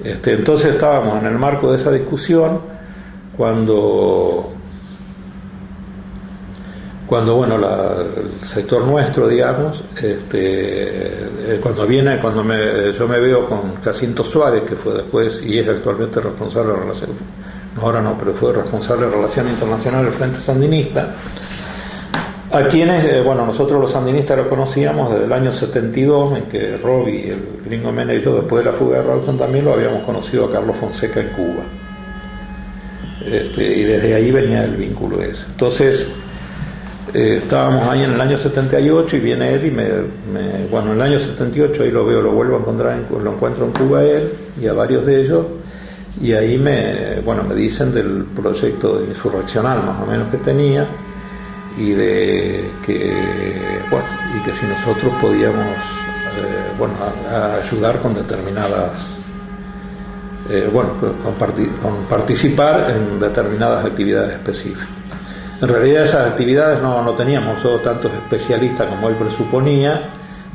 Entonces estábamos en el marco de esa discusión cuando el sector nuestro, digamos, yo me veo con Jacinto Suárez, que fue después y es actualmente responsable de relación, ahora no, pero fue responsable de Relaciones Internacionales del Frente Sandinista, a quienes, nosotros los sandinistas lo conocíamos desde el año 72, en que Robbie, el gringo Mena y yo, después de la fuga de Rawson, también lo habíamos conocido a Carlos Fonseca en Cuba. Y desde ahí venía el vínculo ese. Entonces, Estábamos ahí en el año 78 y viene él y bueno, en el año 78 ahí lo veo, lo vuelvo a encontrar, lo encuentro en Cuba él y a varios de ellos, y ahí me dicen del proyecto insurreccional más o menos que tenía, y de que si nosotros podíamos ayudar con determinadas con participar en determinadas actividades específicas. En realidad esas actividades no teníamos solo tantos especialistas como él presuponía,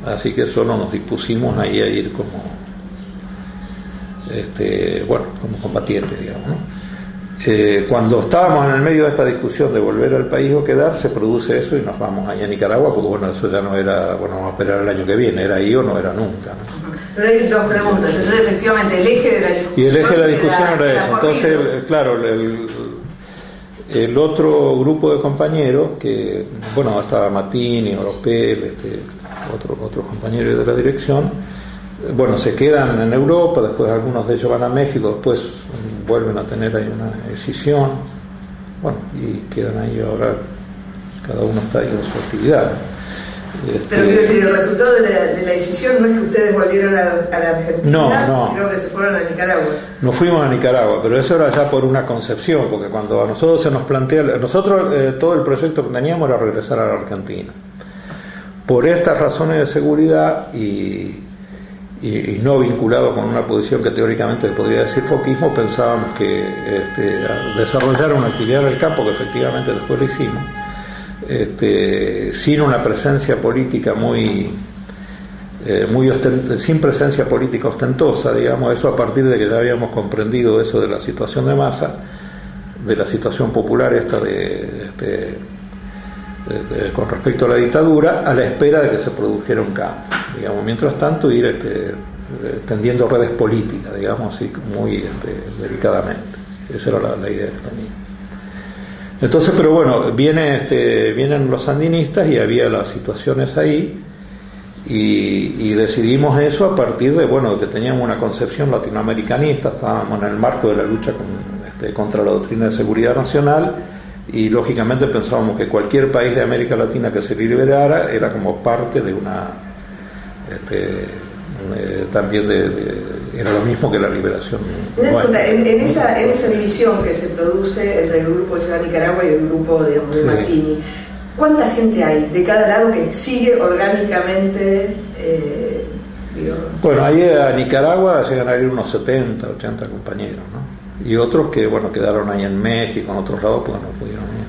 así que solo nos dispusimos ahí a ir como combatientes, digamos, ¿no? Cuando estábamos en el medio de esta discusión de volver al país o quedar, se produce eso y nos vamos allá a Nicaragua, porque eso ya no era, vamos a esperar el año que viene, era ahí o no era nunca, ¿no? Hay dos preguntas. Entonces, efectivamente, el eje de la discusión. Y el eje de la discusión era eso. Entonces, claro, el otro grupo de compañeros, que, estaba Matini, Oropel, otros compañeros de la dirección, se quedan en Europa, después algunos de ellos van a México, después vuelven a tener ahí una decisión, y quedan ahí ahora, cada uno está ahí en su actividad. Pero quiero decir, el resultado de la decisión no es que ustedes volvieron a la Argentina, sino que se fueron a Nicaragua. No fuimos a Nicaragua, pero eso era ya por una concepción, porque cuando a nosotros se nos plantea, todo el proyecto que teníamos era regresar a la Argentina. Por estas razones de seguridad y no vinculado con una posición que teóricamente podría decir foquismo, pensábamos que desarrollar una actividad en el campo, que efectivamente después lo hicimos, sin una presencia política sin presencia política ostentosa, digamos, eso a partir de que ya habíamos comprendido eso de la situación de masa, de la situación popular esta con respecto a la dictadura, a la espera de que se produjera un cambio, digamos, mientras tanto ir tendiendo redes políticas, digamos, así muy delicadamente. Esa era la idea que tenía. Entonces, pero vienen los sandinistas y había las situaciones ahí, y decidimos eso a partir de que teníamos una concepción latinoamericanista, estábamos en el marco de la lucha contra la doctrina de seguridad nacional, y lógicamente pensábamos que cualquier país de América Latina que se liberara era como parte de una también era lo mismo que la liberación. En esa división que se produce entre el grupo que se va a Nicaragua y el grupo, digamos, de Martini, ¿cuánta gente hay de cada lado que sigue orgánicamente? Ahí a Nicaragua llegan a ir unos 70, 80 compañeros, ¿no? Y otros que quedaron ahí en México, en otros lados, pues no pudieron ir.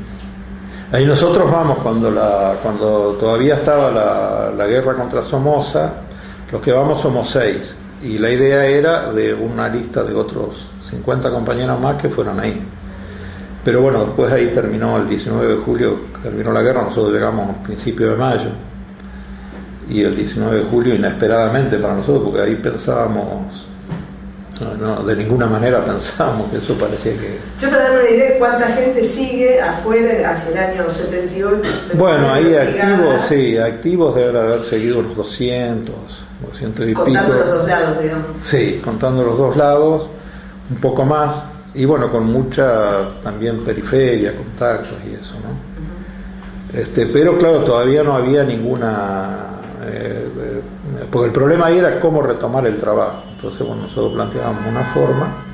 Ahí nosotros vamos cuando todavía estaba la guerra contra Somoza, los que vamos somos 6, y la idea era de una lista de otros 50 compañeros más que fueron ahí. Pero después ahí terminó el 19 de julio, terminó la guerra, nosotros llegamos a principios de mayo, y el 19 de julio inesperadamente para nosotros, porque ahí pensábamos, de ninguna manera pensábamos que eso parecía que... Yo para darme una idea de cuánta gente sigue afuera hacia el año 78. Ahí activos deben haber seguido unos 200 y pico. Contando los dos lados, digamos. Sí, contando los dos lados, un poco más, y con mucha también periferia, contactos y eso, ¿no? Pero claro, todavía no había ninguna... porque el problema ahí era cómo retomar el trabajo. Entonces nosotros planteábamos una forma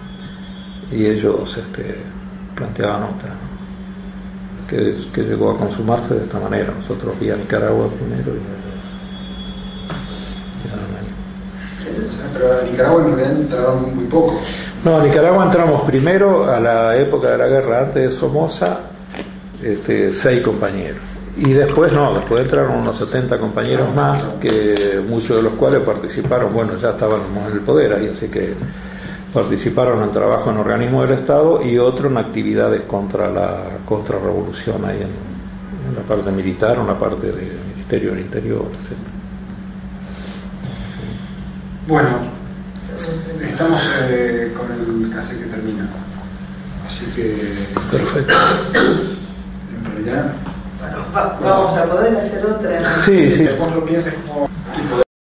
y ellos planteaban otra, ¿no? que llegó a consumarse de esta manera. Nosotros vía Nicaragua primero y ellos quedaron ahí. Pero a Nicaragua en realidad entraron muy pocos. No, a Nicaragua entramos primero a la época de la guerra, antes de Somoza, 6 compañeros. Y después entraron unos 70 compañeros más, que muchos de los cuales participaron, ya estábamos en el poder ahí, así que participaron en trabajo en organismos del Estado y otros en actividades contra la contrarrevolución ahí en la parte militar, en la parte del Ministerio del Interior, etc. Bueno, estamos con el cassette que termina, así que... Perfecto. En realidad... Vamos a poder hacer otra. Sí. Después lo pienses como...